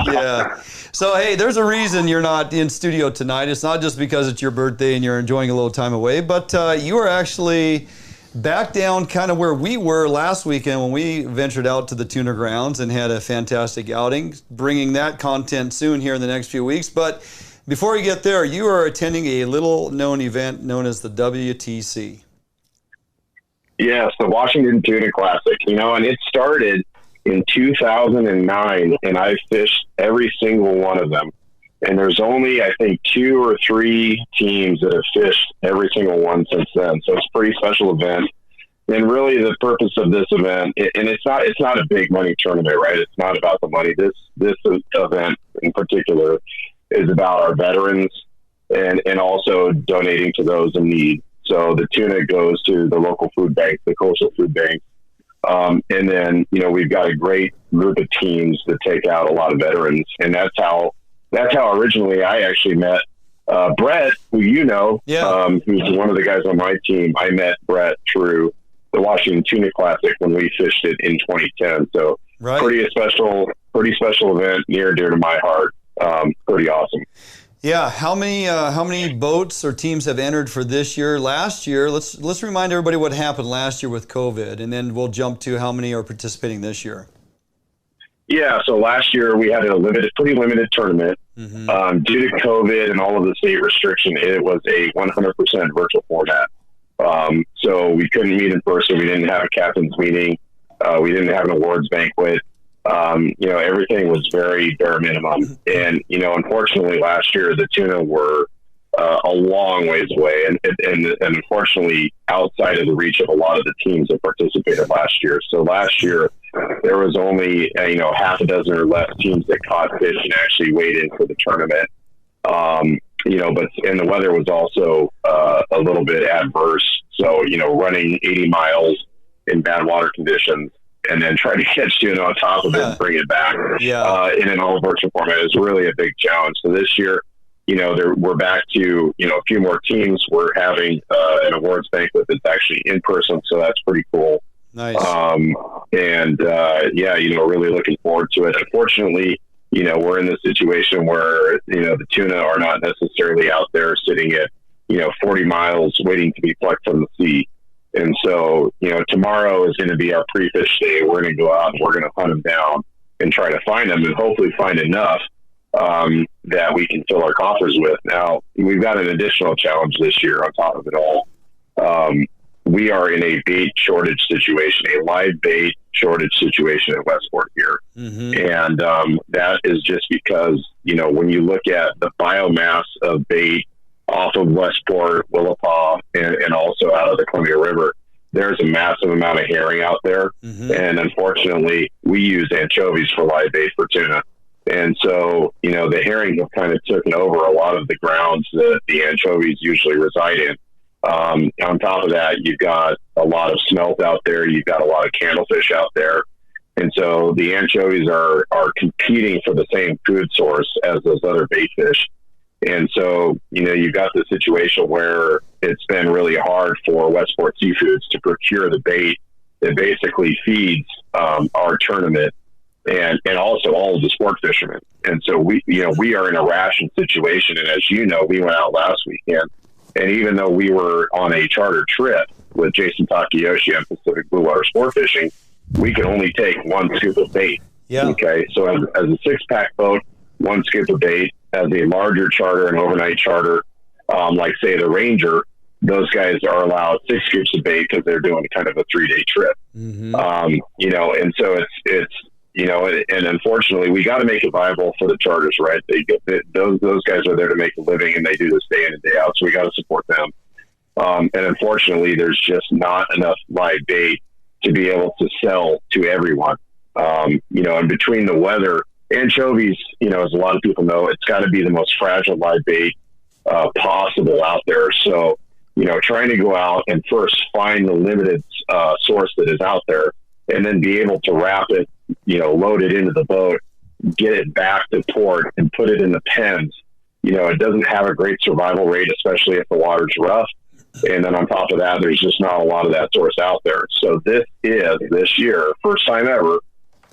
Yeah. So, hey, there's a reason you're not in studio tonight. It's not just because it's your birthday and you're enjoying a little time away, but you are actually back down kind of where we were last weekend when we ventured out to the tuna grounds and had a fantastic outing, bringing that content soon here in the next few weeks. But before you get there, you are attending a little-known event known as the WTC. Yes, the Washington Tuna Classic, and it started in 2009, and I fished every single one of them. And there's only, I think, 2 or 3 teams that have fished every single one since then. So it's a pretty special event. And really the purpose of this event, and it's not a big money tournament, right? It's not about the money. This event in particular is about our veterans and also donating to those in need. So the tuna goes to the local food bank, the coastal food bank. And then, we've got a great group of teams that take out a lot of veterans. And that's how originally I actually met Brett, who who's one of the guys on my team. I met Brett through the Washington Tuna Classic when we fished it in 2010. So pretty special event, near and dear to my heart. Pretty awesome. Yeah, how many boats or teams have entered for this year? Last year, let's remind everybody what happened last year with COVID, and then we'll jump to how many are participating this year. Yeah, so last year we had pretty limited tournament. Mm-hmm. Due to COVID and all of the state restriction, it was a 100% virtual format. So we couldn't meet in person. We didn't have a captain's meeting. We didn't have an awards banquet. Everything was very bare minimum. And, unfortunately last year the tuna were a long ways away and unfortunately outside of the reach of a lot of the teams that participated last year. So last year there was only, half a dozen or less teams that caught fish and actually weighed in for the tournament. And the weather was also a little bit adverse. So, running 80 miles in bad water conditions and then try to catch tuna on top of it and bring it back in an all virtual format is really a big challenge. So this year we're back to, a few more teams. We're having an awards banquet that's actually in person, so that's pretty cool. Nice. Really looking forward to it. Unfortunately, we're in this situation where, the tuna are not necessarily out there sitting at, 40 miles waiting to be plucked from the sea. And so, tomorrow is going to be our pre-fish day. We're going to go out and we're going to hunt them down and try to find them and hopefully find enough that we can fill our coffers with. Now, we've got an additional challenge this year on top of it all. We are in a bait shortage situation, a live bait shortage situation at Westport here. Mm-hmm. And that is just because, when you look at the biomass of bait off of Westport, Willapa, and also out of the Columbia River, there's a massive amount of herring out there. Mm-hmm. And unfortunately, we use anchovies for live bait for tuna. And so, the herring have kind of taken over a lot of the grounds that the anchovies usually reside in. On top of that, you've got a lot of smelt out there. You've got a lot of candlefish out there. And so the anchovies are competing for the same food source as those other bait fish. And so, you've got the situation where it's been really hard for Westport Seafoods to procure the bait that basically feeds our tournament and also all of the sport fishermen. And so we are in a ration situation. And as we went out last weekend, and even though we were on a charter trip with Jason Takayoshi on Pacific Blue Water Sport Fishing, we could only take one scoop of bait. Yeah. Okay. So as a 6-pack boat, one scoop of bait. As a larger charter, an overnight charter, like say the Ranger, those guys are allowed 6 scoops of bait because they're doing kind of a 3-day trip. Mm-hmm. And so it's and unfortunately we got to make it viable for the charters, right? Those guys are there to make a living and they do this day in and day out. So we got to support them. And unfortunately there's just not enough live bait to be able to sell to everyone. And between the weather, anchovies, as a lot of people know, it's got to be the most fragile live bait possible out there. So, trying to go out and first find the limited source that is out there and then be able to wrap it, load it into the boat, get it back to port and put it in the pens. It doesn't have a great survival rate, especially if the water's rough. And then on top of that, there's just not a lot of that source out there. So this year, first time ever,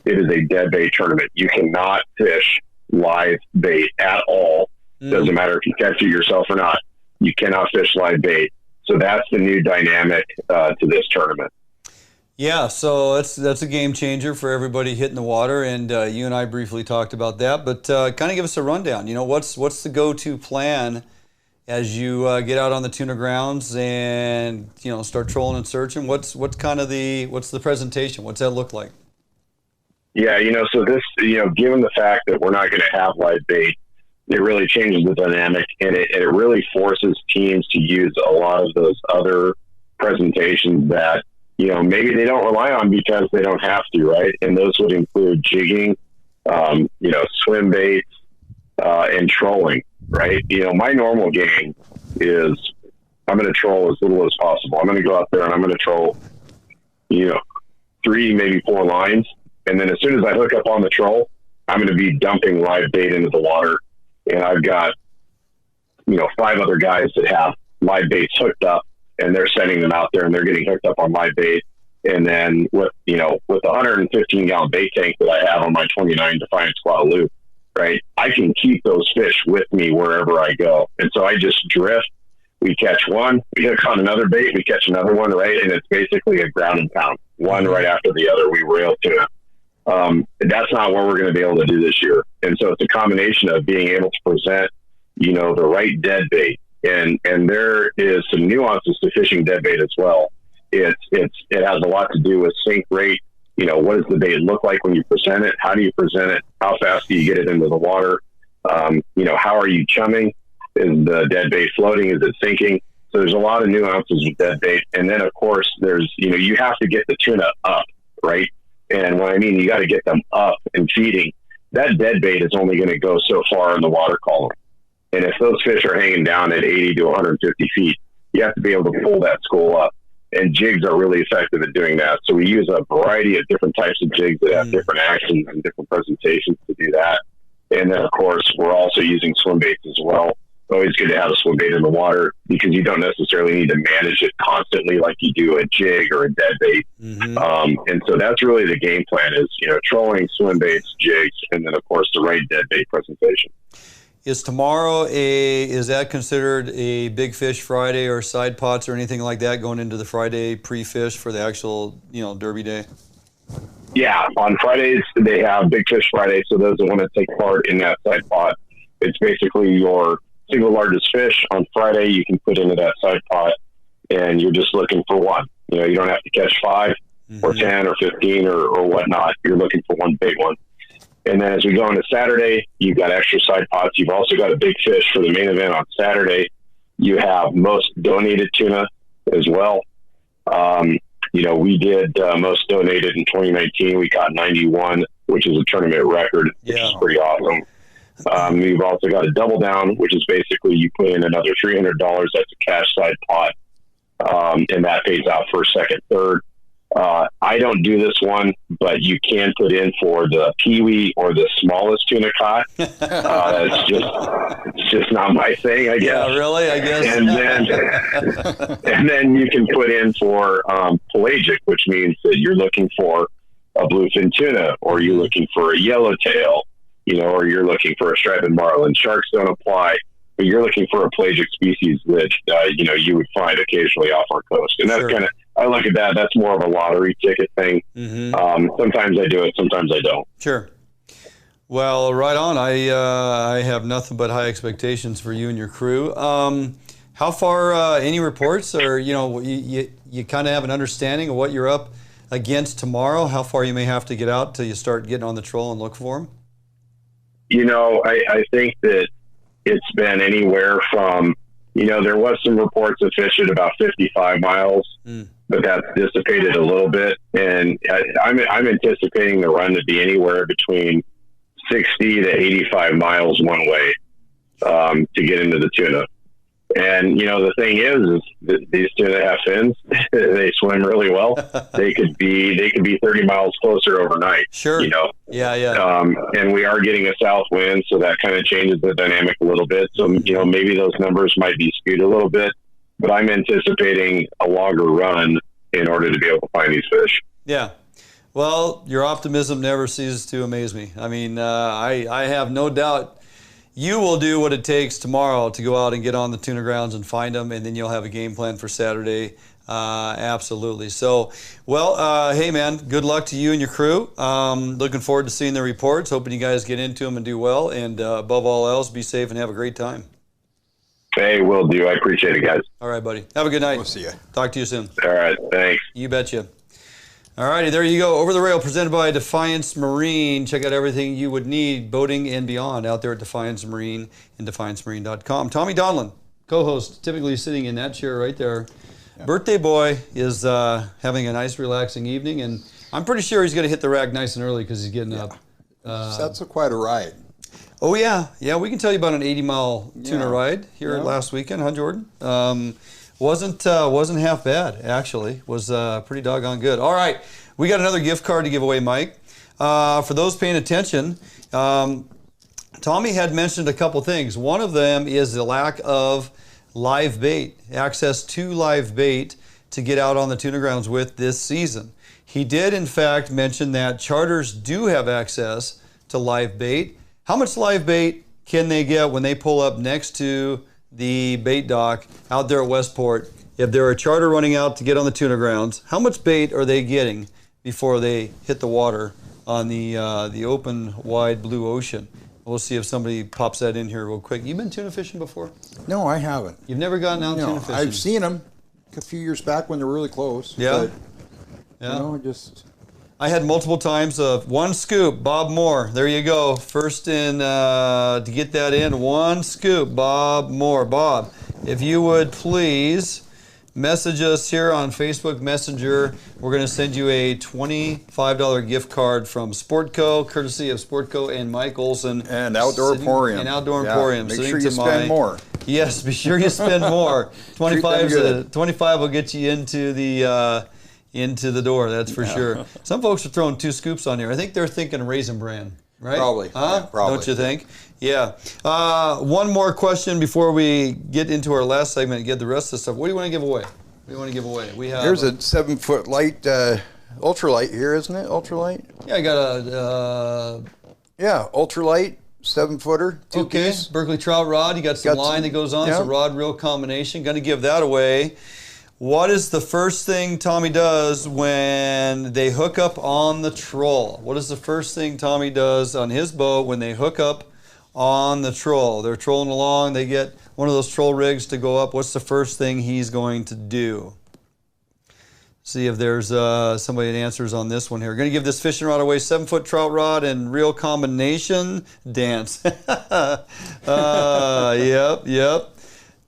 it is a dead bait tournament. You cannot fish live bait at all. Doesn't matter if you catch it yourself or not. You cannot fish live bait. So that's the new dynamic to this tournament. Yeah, so that's a game changer for everybody hitting the water, and you and I briefly talked about that. But kind of give us a rundown. What's the go-to plan as you get out on the tuna grounds and start trolling and searching? What's the presentation? What's that look like? Yeah, so this, given the fact that we're not going to have live bait, it really changes the dynamic, and it really forces teams to use a lot of those other presentations that, maybe they don't rely on because they don't have to, right? And those would include jigging, swim baits, and trolling, right? My normal game is I'm going to troll as little as possible. I'm going to go out there and I'm going to troll, 3, maybe 4 lines. And then as soon as I hook up on the troll, I'm going to be dumping live bait into the water. And I've got, 5 other guys that have live baits hooked up, and they're sending them out there and they're getting hooked up on live bait. And then with the 115-gallon bait tank that I have on my 29 Defiance Guadalupe, right, I can keep those fish with me wherever I go. And so I just drift. We catch one, we hook on another bait, we catch another one, right? And it's basically a ground and pound, one right after the other. We rail to it. That's not what we're going to be able to do this year. And so it's a combination of being able to present, the right dead bait. And there is some nuances to fishing dead bait as well. It has a lot to do with sink rate. What does the bait look like when you present it? How do you present it? How fast do you get it into the water? How are you chumming? Is the dead bait floating? Is it sinking? So there's a lot of nuances with dead bait. And then of course there's, you have to get the tuna up, right? And what I mean, you got to get them up and feeding. That dead bait is only going to go so far in the water column. And if those fish are hanging down at 80 to 150 feet, you have to be able to pull that school up. And jigs are really effective at doing that. So we use a variety of different types of jigs that have different actions and different presentations to do that. And then, of course, we're also using swim baits as well. always good to have a swim bait in the water because you don't necessarily need to manage it constantly like you do a jig or a dead bait. And so that's really the game plan is, trolling, swim baits, jigs, and then of course the right dead bait presentation. Is tomorrow is that considered a big fish Friday or side pots or anything like that going into the Friday pre-fish for the actual, Derby day? Yeah, on Fridays they have Big Fish Friday, so those that want to take part in that side pot, it's basically your single largest fish. On Friday you can put into that side pot, and you're just looking for one. You don't have to catch 5 or 10 or 15 or whatnot. You're looking for one big one. And then as we go into Saturday, you've got extra side pots. You've also got a big fish for the main event on Saturday. You have most donated tuna as well. We did most donated in 2019. We got 91, which is a tournament record, which is pretty awesome. We've also got a double down, which is basically you put in another $300. That's a cash side pot, and that pays out first, second, third. I don't do this one, but you can put in for the peewee or the smallest tuna cod. It's just not my thing, I guess. Yeah, really, I guess. And then you can put in for pelagic, which means that you're looking for a bluefin tuna, or you're looking for a yellowtail, or you're looking for a striped marlin. Sharks don't apply, but you're looking for a pelagic species that you would find occasionally off our coast, and that's kind of. I look at that. That's more of a lottery ticket thing. Sometimes I do it. Sometimes I don't. Sure. Well, right on. I have nothing but high expectations for you and your crew. How far? Any reports, or you kind of have an understanding of what you're up against tomorrow? How far you may have to get out till you start getting on the troll and look for them? I think that it's been anywhere from. There was some reports of fish at about 55 miles, but that's dissipated a little bit. And I'm anticipating the run to be anywhere between 60 to 85 miles one way to get into the tuna. And, the thing is these tuna have fins. They swim really well. They could be 30 miles closer overnight. Sure. Yeah. And we are getting a south wind, so that kind of changes the dynamic a little bit. So, maybe those numbers might be skewed a little bit, but I'm anticipating a longer run in order to be able to find these fish. Yeah. Well, your optimism never ceases to amaze me. I mean, I have no doubt you will do what it takes tomorrow to go out and get on the tuna grounds and find them, and then you'll have a game plan for Saturday. Absolutely. So, hey, man, good luck to you and your crew. Looking forward to seeing the reports. Hoping you guys get into them and do well. And above all else, be safe and have a great time. Hey, will do. I appreciate it, guys. All right, buddy. Have a good night. We'll see you. Talk to you soon. All right. Thanks. You betcha. All righty, there you go. Over the Rail, presented by Defiance Marine. Check out everything you would need, boating and beyond, out there at Defiance Marine and defiancemarine.com. Tommy Donlin, co-host, typically sitting in that chair right there. Yep. Birthday boy is having a nice, relaxing evening, and I'm pretty sure he's going to hit the rack nice and early because he's getting up. That's quite a ride. Oh, yeah. Yeah, we can tell you about an 80-mile tuna ride here last weekend, huh, Jordan? Wasn't half bad, actually. Was pretty doggone good. All right, we got another gift card to give away, Mike. For those paying attention, Tommy had mentioned a couple things. One of them is the lack of live bait, access to live bait to get out on the tuna grounds with this season. He did, in fact, mention that charters do have access to live bait. How much live bait can they get when they pull up next to the bait dock out there at Westport? If they're a charter running out to get on the tuna grounds, how much bait are they getting before they hit the water on the open, wide blue ocean? We'll see if somebody pops that in here real quick. You been tuna fishing before? No, I haven't. You've never gotten out tuna fishing? I've seen them a few years back when they were really close. Yeah. But, I had multiple times of one scoop, Bob Moore. There you go. First in to get that in, one scoop, Bob Moore. Bob, if you would please message us here on Facebook Messenger. We're going to send you a $25 gift card from Sportco, courtesy of Sportco and Mike Olson. And Outdoor Emporium. And Outdoor Emporium. Make sure you spend more. Yes, be sure you spend more. 25 will get you into the door, that's for sure. Some folks are throwing 2 scoops on here. I think they're thinking Raisin Bran right? Probably. Huh? Yeah, probably. Don't you think? Yeah. One more question before we get into our last segment and get the rest of the stuff. What do you want to give away? What do you want to give away? We have. Here's a 7-foot light, ultralight here, isn't it? Ultralight? Yeah, I got a. Yeah, ultralight, 7-footer. Okay, piece. Berkeley trout rod. You got some line that goes on. It's a rod reel combination. Going to give that away. What is the first thing Tommy does when they hook up on the troll? What is the first thing Tommy does on his boat when they hook up on the troll? They're trolling along. They get one of those troll rigs to go up. What's the first thing he's going to do? See if there's somebody that answers on this one here. Going to give this fishing rod away, 7-foot trout rod and reel combination. Dance. Yep.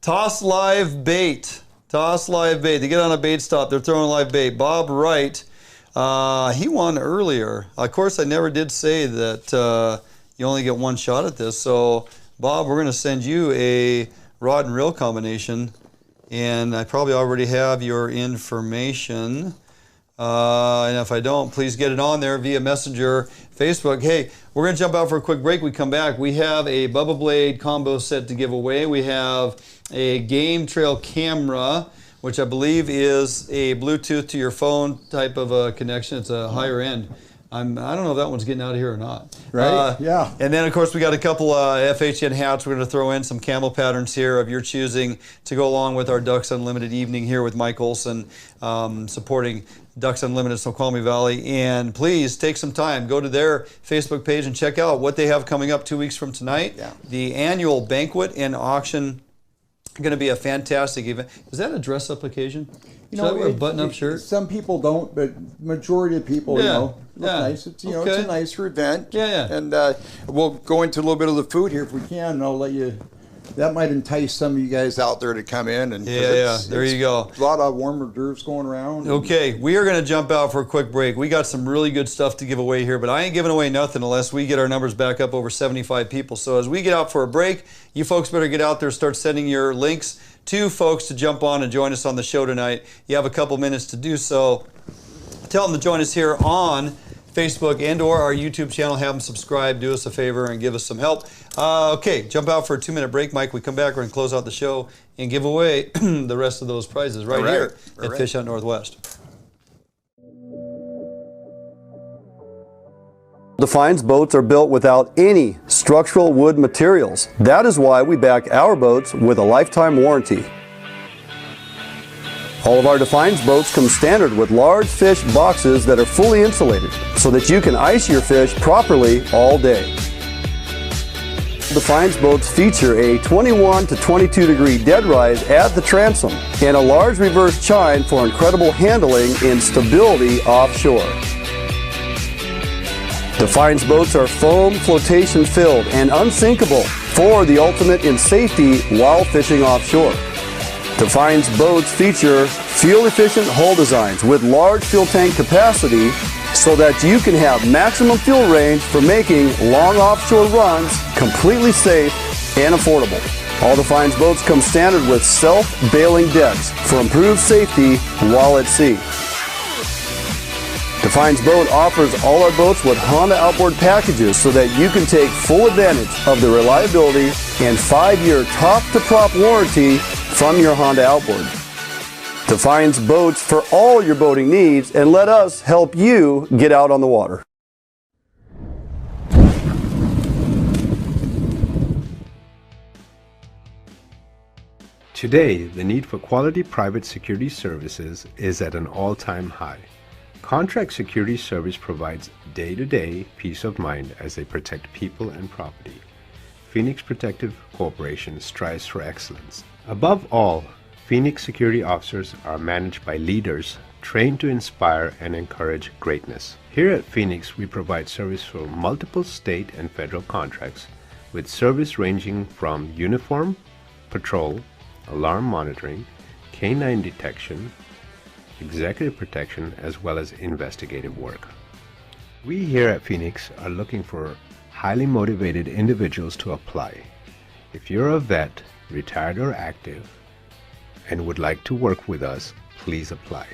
Toss live bait. Toss live bait. They get on a bait stop. They're throwing live bait. Bob Wright, he won earlier. Of course, I never did say that you only get one shot at this. So, Bob, we're going to send you a rod and reel combination. And I probably already have your information. And if I don't, please get it on there via Messenger, Facebook. Hey, we're going to jump out for a quick break. We come back. We have a Bubba Blade combo set to give away. We have a Game Trail camera, which I believe is a Bluetooth to your phone type of a connection. It's a higher end. I don't know if that one's getting out of here or not. Right? Yeah. And then, of course, we got a couple FHN hats. We're going to throw in some camel patterns here of your choosing to go along with our Ducks Unlimited evening here with Mike Olson, supporting Ducks Unlimited Snoqualmie Valley. And please take some time, go to their Facebook page and check out what they have coming up 2 weeks from tonight. Yeah. The annual banquet and auction. Going to be a fantastic event. Is that a dress-up occasion? You know, a button-up shirt? Some people don't, but majority of people, look nice. It's it's a nicer event. Yeah. And we'll go into a little bit of the food here if we can. And I'll let you. That might entice some of you guys out there to come in. And there you go. A lot of warm hors d'oeuvres going around. Okay, we are going to jump out for a quick break. We got some really good stuff to give away here, but I ain't giving away nothing unless we get our numbers back up over 75 people. So as we get out for a break, you folks better get out there, start sending your links to folks to jump on and join us on the show tonight. You have a couple minutes to do so. Tell them to join us here on Facebook and or our YouTube channel. Have them subscribe, do us a favor, and give us some help. Okay, jump out for a 2-minute break, Mike. We come back, we're going to close out the show and give away the rest of those prizes right here at Fish Hunt Northwest. Defiance boats are built without any structural wood materials. That is why we back our boats with a lifetime warranty. All of our Defiance boats come standard with large fish boxes that are fully insulated so that you can ice your fish properly all day. Defiance boats feature a 21 to 22 degree dead rise at the transom and a large reverse chine for incredible handling and stability offshore. Defiance boats are foam flotation filled and unsinkable for the ultimate in safety while fishing offshore. Defiance boats feature fuel-efficient hull designs with large fuel tank capacity so that you can have maximum fuel range for making long offshore runs completely safe and affordable. All Defiance boats come standard with self-bailing decks for improved safety while at sea. Defiance Boat offers all our boats with Honda outboard packages so that you can take full advantage of the reliability and 5-year top-to-prop warranty from your Honda outboard. Defiance Boats for all your boating needs, and let us help you get out on the water. Today, the need for quality private security services is at an all-time high. Contract Security Service provides day-to-day peace of mind as they protect people and property. Phoenix Protective Corporation strives for excellence. Above all, Phoenix security officers are managed by leaders trained to inspire and encourage greatness. Here at Phoenix, we provide service for multiple state and federal contracts, with service ranging from uniform, patrol, alarm monitoring, canine detection, executive protection, as well as investigative work. We here at Phoenix are looking for highly motivated individuals to apply. If you're a vet, retired or active, and would like to work with us, please apply.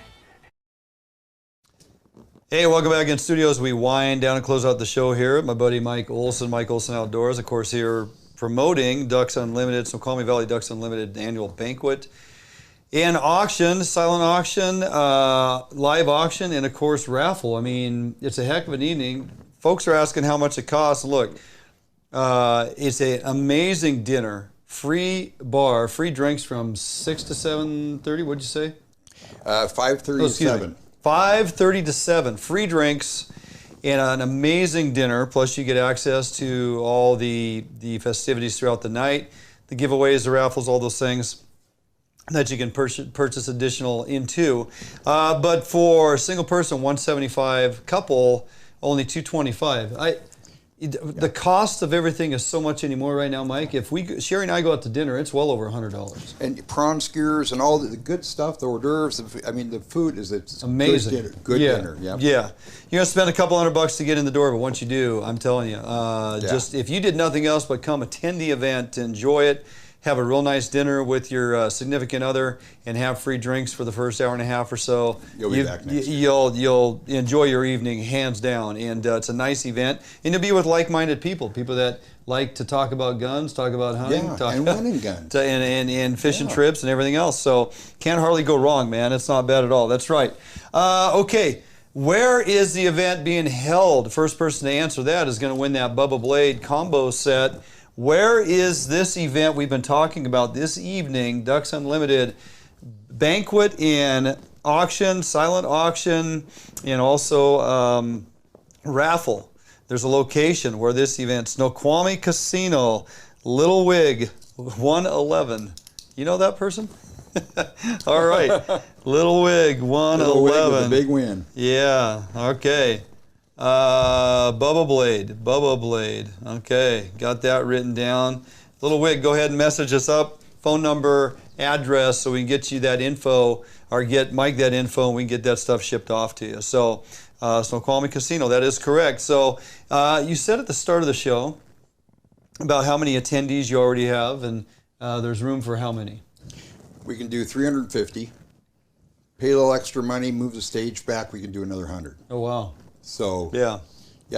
Hey, welcome back in studio as we wind down and close out the show here. My buddy Mike Olson Outdoors, of course, here promoting Ducks Unlimited, Snoqualmie Valley Ducks Unlimited annual banquet and auction, silent auction, live auction, and of course raffle. I mean, it's a heck of an evening. Folks are asking how much it costs. Look, it's an amazing dinner, free bar, free drinks from 6 to 7:30. What'd you say? 5:30 to 7. 5:30 to 7. Free drinks and an amazing dinner. Plus, you get access to all the festivities throughout the night, the giveaways, the raffles, all those things that you can purchase additional into. But for single person, $175. Couple, only $225. The cost of everything is so much anymore right now, Mike. If Sherry and I go out to dinner, it's well over $100. And prawn skewers and all the good stuff, the hors d'oeuvres. I mean, the food is amazing. Good dinner. Yeah. You're gonna spend a couple $100 to get in the door, but once you do, I'm telling you, just if you did nothing else but come attend the event, enjoy it, have a real nice dinner with your significant other, and have free drinks for the first hour and a half or so. You'll be back next year. You'll enjoy your evening, hands down. And it's a nice event. And you'll be with like-minded people that like to talk about guns, talk about hunting, and winning guns. And fishing trips and everything else. So can't hardly go wrong, man. It's not bad at all. That's right. Okay. Where is the event being held? First person to answer that is going to win that Bubba Blade combo set. Where is this event we've been talking about this evening, Ducks Unlimited banquet and auction, silent auction, and also raffle? There's a location where this event, Snoqualmie Casino, Little Wig, 111. You know that person? All right. Little Wig, 111. Little Wig with a big win. Yeah, okay. Bubba Blade. Okay, got that written down. Little Wig, go ahead and message us up. Phone number, address, so we can get you that info, or get Mike that info, and we can get that stuff shipped off to you. So, Snoqualmie Casino, that is correct. So, you said at the start of the show about how many attendees you already have, and there's room for how many? We can do 350. Pay a little extra money, move the stage back, we can do another 100. Oh, wow. So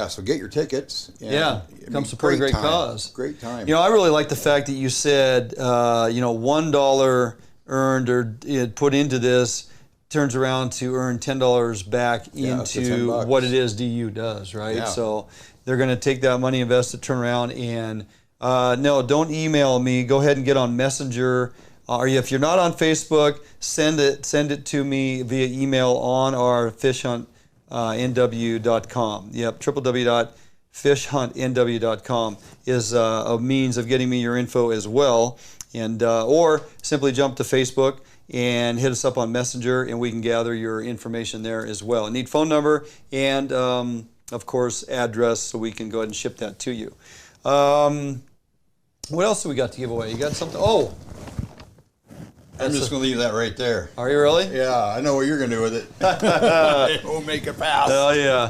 so get your tickets. And, comes to a great cause. Great time. You know, I really like the fact that you said, $1 earned or put into this turns around to earn $10 back into what it is DU does, right? Yeah. So they're going to take that money, invest it, turn around, and no, don't email me. Go ahead and get on Messenger. Or if you're not on Facebook, send it to me via email on our fish hunt. NW.com. Yep, www.fishhuntnw.com is a means of getting me your info as well. And or simply jump to Facebook and hit us up on Messenger, and we can gather your information there as well. I need phone number and, of course, address, so we can go ahead and ship that to you. What else do we got to give away? You got something? Oh! I'm just going to leave that right there. Are you really? Yeah, I know what you're going to do with it. We'll make it pass. Oh, yeah.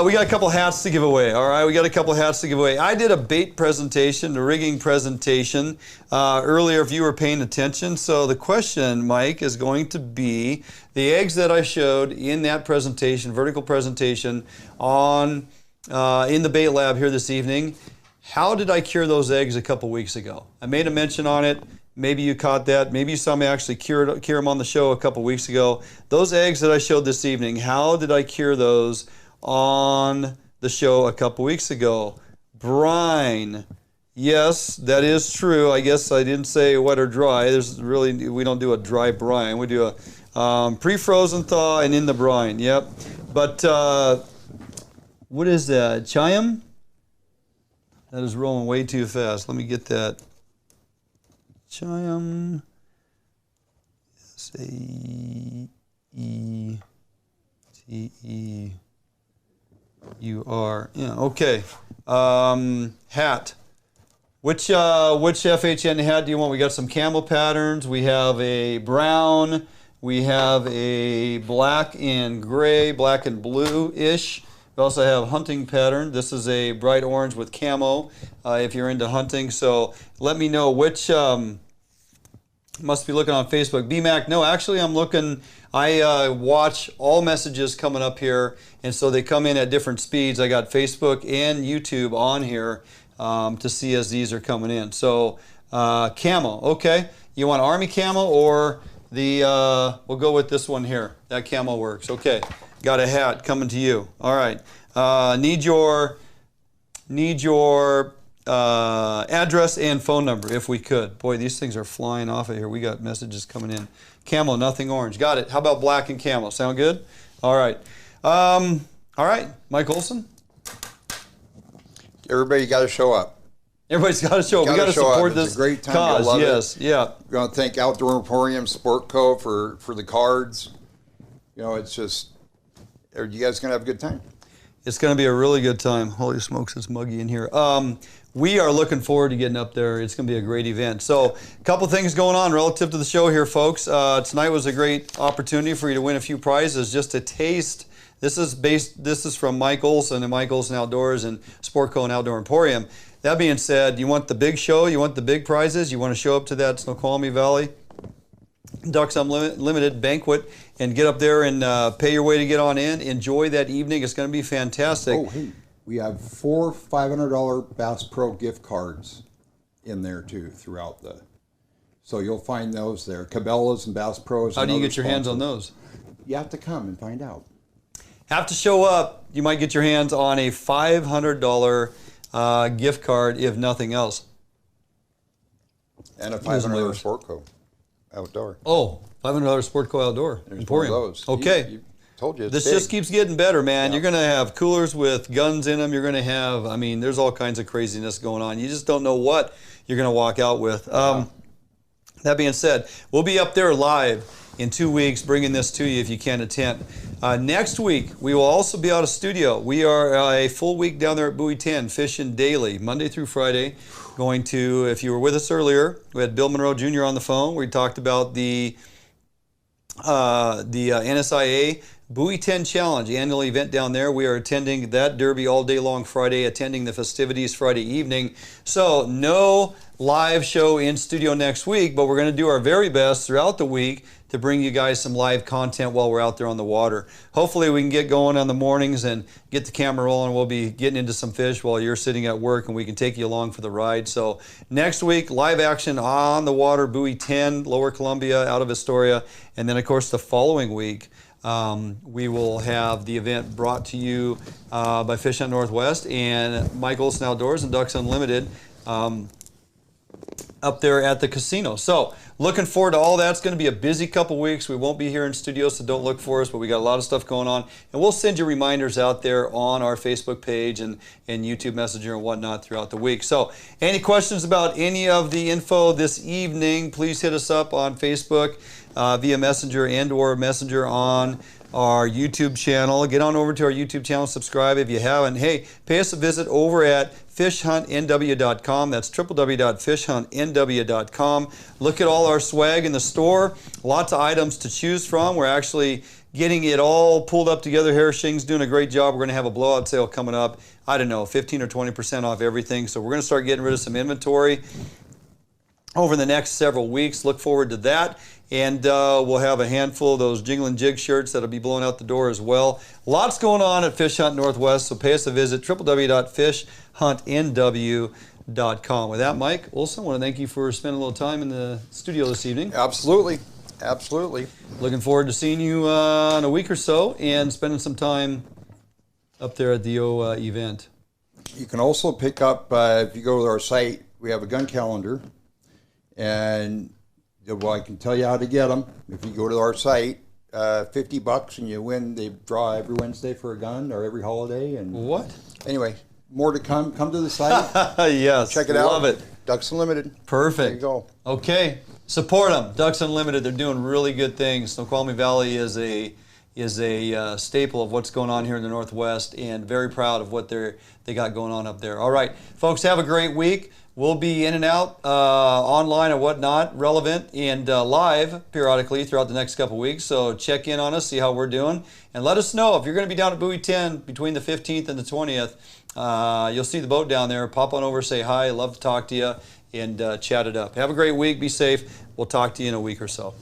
We got a couple hats to give away, all right? We got a couple hats to give away. I did a bait presentation, a rigging presentation earlier, if you were paying attention. So the question, Mike, is going to be the eggs that I showed in that presentation, vertical presentation, in the bait lab here this evening. How did I cure those eggs a couple weeks ago? I made a mention on it. Maybe you caught that. Maybe you saw me actually cure them on the show a couple weeks ago. Those eggs that I showed this evening, how did I cure those on the show a couple weeks ago? Brine. Yes, that is true. I guess I didn't say wet or dry. We don't do a dry brine. We do a pre-frozen thaw and in the brine. Yep. But what is that? Chiam? That is rolling way too fast. Let me get that. Chiam, S-A-E-T-E-U-R. Yeah, okay. Hat. Which FHN hat do you want? We got some camel patterns. We have a brown. We have a black and gray, black and blue-ish. We also have hunting pattern. This is a bright orange with camo if you're into hunting. So let me know which Must be looking on Facebook. BMAC, no, actually I'm looking. I watch all messages coming up here, and so they come in at different speeds. I got Facebook and YouTube on here to see as these are coming in. So camo, okay. You want Army camo or the, we'll go with this one here. That camo works. Okay, got a hat coming to you. All right, need your address and phone number if we could. Boy, these things are flying off of here. We got messages coming in. Camo, nothing orange. Got it. How about black and camo? Sound good? All right. All right, Mike Olson. Everybody got to show up. Everybody's got to show up. We got to support this it's a great time. cause. Love yes, it. yeah. We're going to thank Outdoor Emporium Sport Co. for the cards. You know, it's just, you guys going to have a good time. It's going to be a really good time. Holy smokes, it's muggy in here. We are looking forward to getting up there. It's going to be a great event. So a couple things going on relative to the show here, folks. Tonight was a great opportunity for you to win a few prizes. Just a taste. This is from Mike Olson and Mike Olson Outdoors and Sportco and Outdoor Emporium. That being said, you want the big show, you want the big prizes, you want to show up to that Snoqualmie Valley Ducks Unlimited banquet and get up there and pay your way to get on in. Enjoy that evening. It's going to be fantastic. Oh, hey, we have 4 $500 Bass Pro gift cards in there too throughout the. So you'll find those there. Cabela's and Bass Pros. How do you get your hands on those? You have to come and find out. Have to show up. You might get your hands on a $500 gift card, if nothing else. And a $500 Sportco Outdoor. Oh, $500 Sportco Outdoor. There's Emporium. one of those. Okay. Told you it's this big. just keeps getting better, man. Yeah. You're going to have coolers with guns in them. You're going to have, I mean, there's all kinds of craziness going on. You just don't know what you're going to walk out with. That being said, we'll be up there live in 2 weeks, bringing this to you if you can attend. Next week, we will also be out of studio. We are a full week down there at Buoy 10, fishing daily, Monday through Friday. Going to, if you were with us earlier, we had Bill Monroe Jr. on the phone. We talked about the NSIA Buoy 10 Challenge, annual event down there. We are attending that derby all day long Friday, attending the festivities Friday evening. So no live show in studio next week, but we're going to do our very best throughout the week to bring you guys some live content while we're out there on the water. Hopefully we can get going on the mornings and get the camera rolling. We'll be getting into some fish while you're sitting at work, and we can take you along for the ride. So next week, live action on the water, Buoy 10, Lower Columbia, out of Astoria. And then, of course, the following week, we will have the event brought to you by Fish Hunt Northwest and Mike Olson Outdoors and Ducks Unlimited up there at the casino. So looking forward to all that. It's going to be a busy couple weeks. We won't be here in studio, so don't look for us, but we got a lot of stuff going on. And we'll send you reminders out there on our Facebook page and YouTube Messenger and whatnot throughout the week. So any questions about any of the info this evening, please hit us up on Facebook via Messenger and or Messenger on our YouTube channel. Get on over to our YouTube channel, subscribe if you haven't. Hey, pay us a visit over at fishhuntnw.com. That's www.fishhuntnw.com. Look at all our swag in the store. Lots of items to choose from. We're actually getting it all pulled up together here. Shing's doing a great job. We're going to have a blowout sale coming up. I don't know, 15 or 20% off everything. So we're going to start getting rid of some inventory over the next several weeks. Look forward to that. And we'll have a handful of those Jingle and Jig shirts that'll be blowing out the door as well. Lots going on at Fish Hunt Northwest, so pay us a visit, www.fishhuntnw.com. With that, Mike Olson, I want to thank you for spending a little time in the studio this evening. Absolutely. Absolutely. Looking forward to seeing you in a week or so and spending some time up there at the event. You can also pick up, if you go to our site, we have a gun calendar. And well, I can tell you how to get them. If you go to our site, $50 and you win. They draw every Wednesday for a gun or every holiday. And what? Anyway, more to come. Come to the site. Yes. Check it out. Love it. Ducks Unlimited. Perfect. There you go. Okay. Support them. Ducks Unlimited. They're doing really good things. Snoqualmie Valley is a staple of what's going on here in the Northwest, and very proud of what they got going on up there. All right, folks, have a great week. We'll be in and out online and whatnot, relevant and live periodically throughout the next couple weeks. So check in on us, see how we're doing, and let us know if you're going to be down at Buoy 10 between the 15th and the 20th. You'll see the boat down there. Pop on over, say hi. Love to talk to you, and chat it up. Have a great week. Be safe. We'll talk to you in a week or so.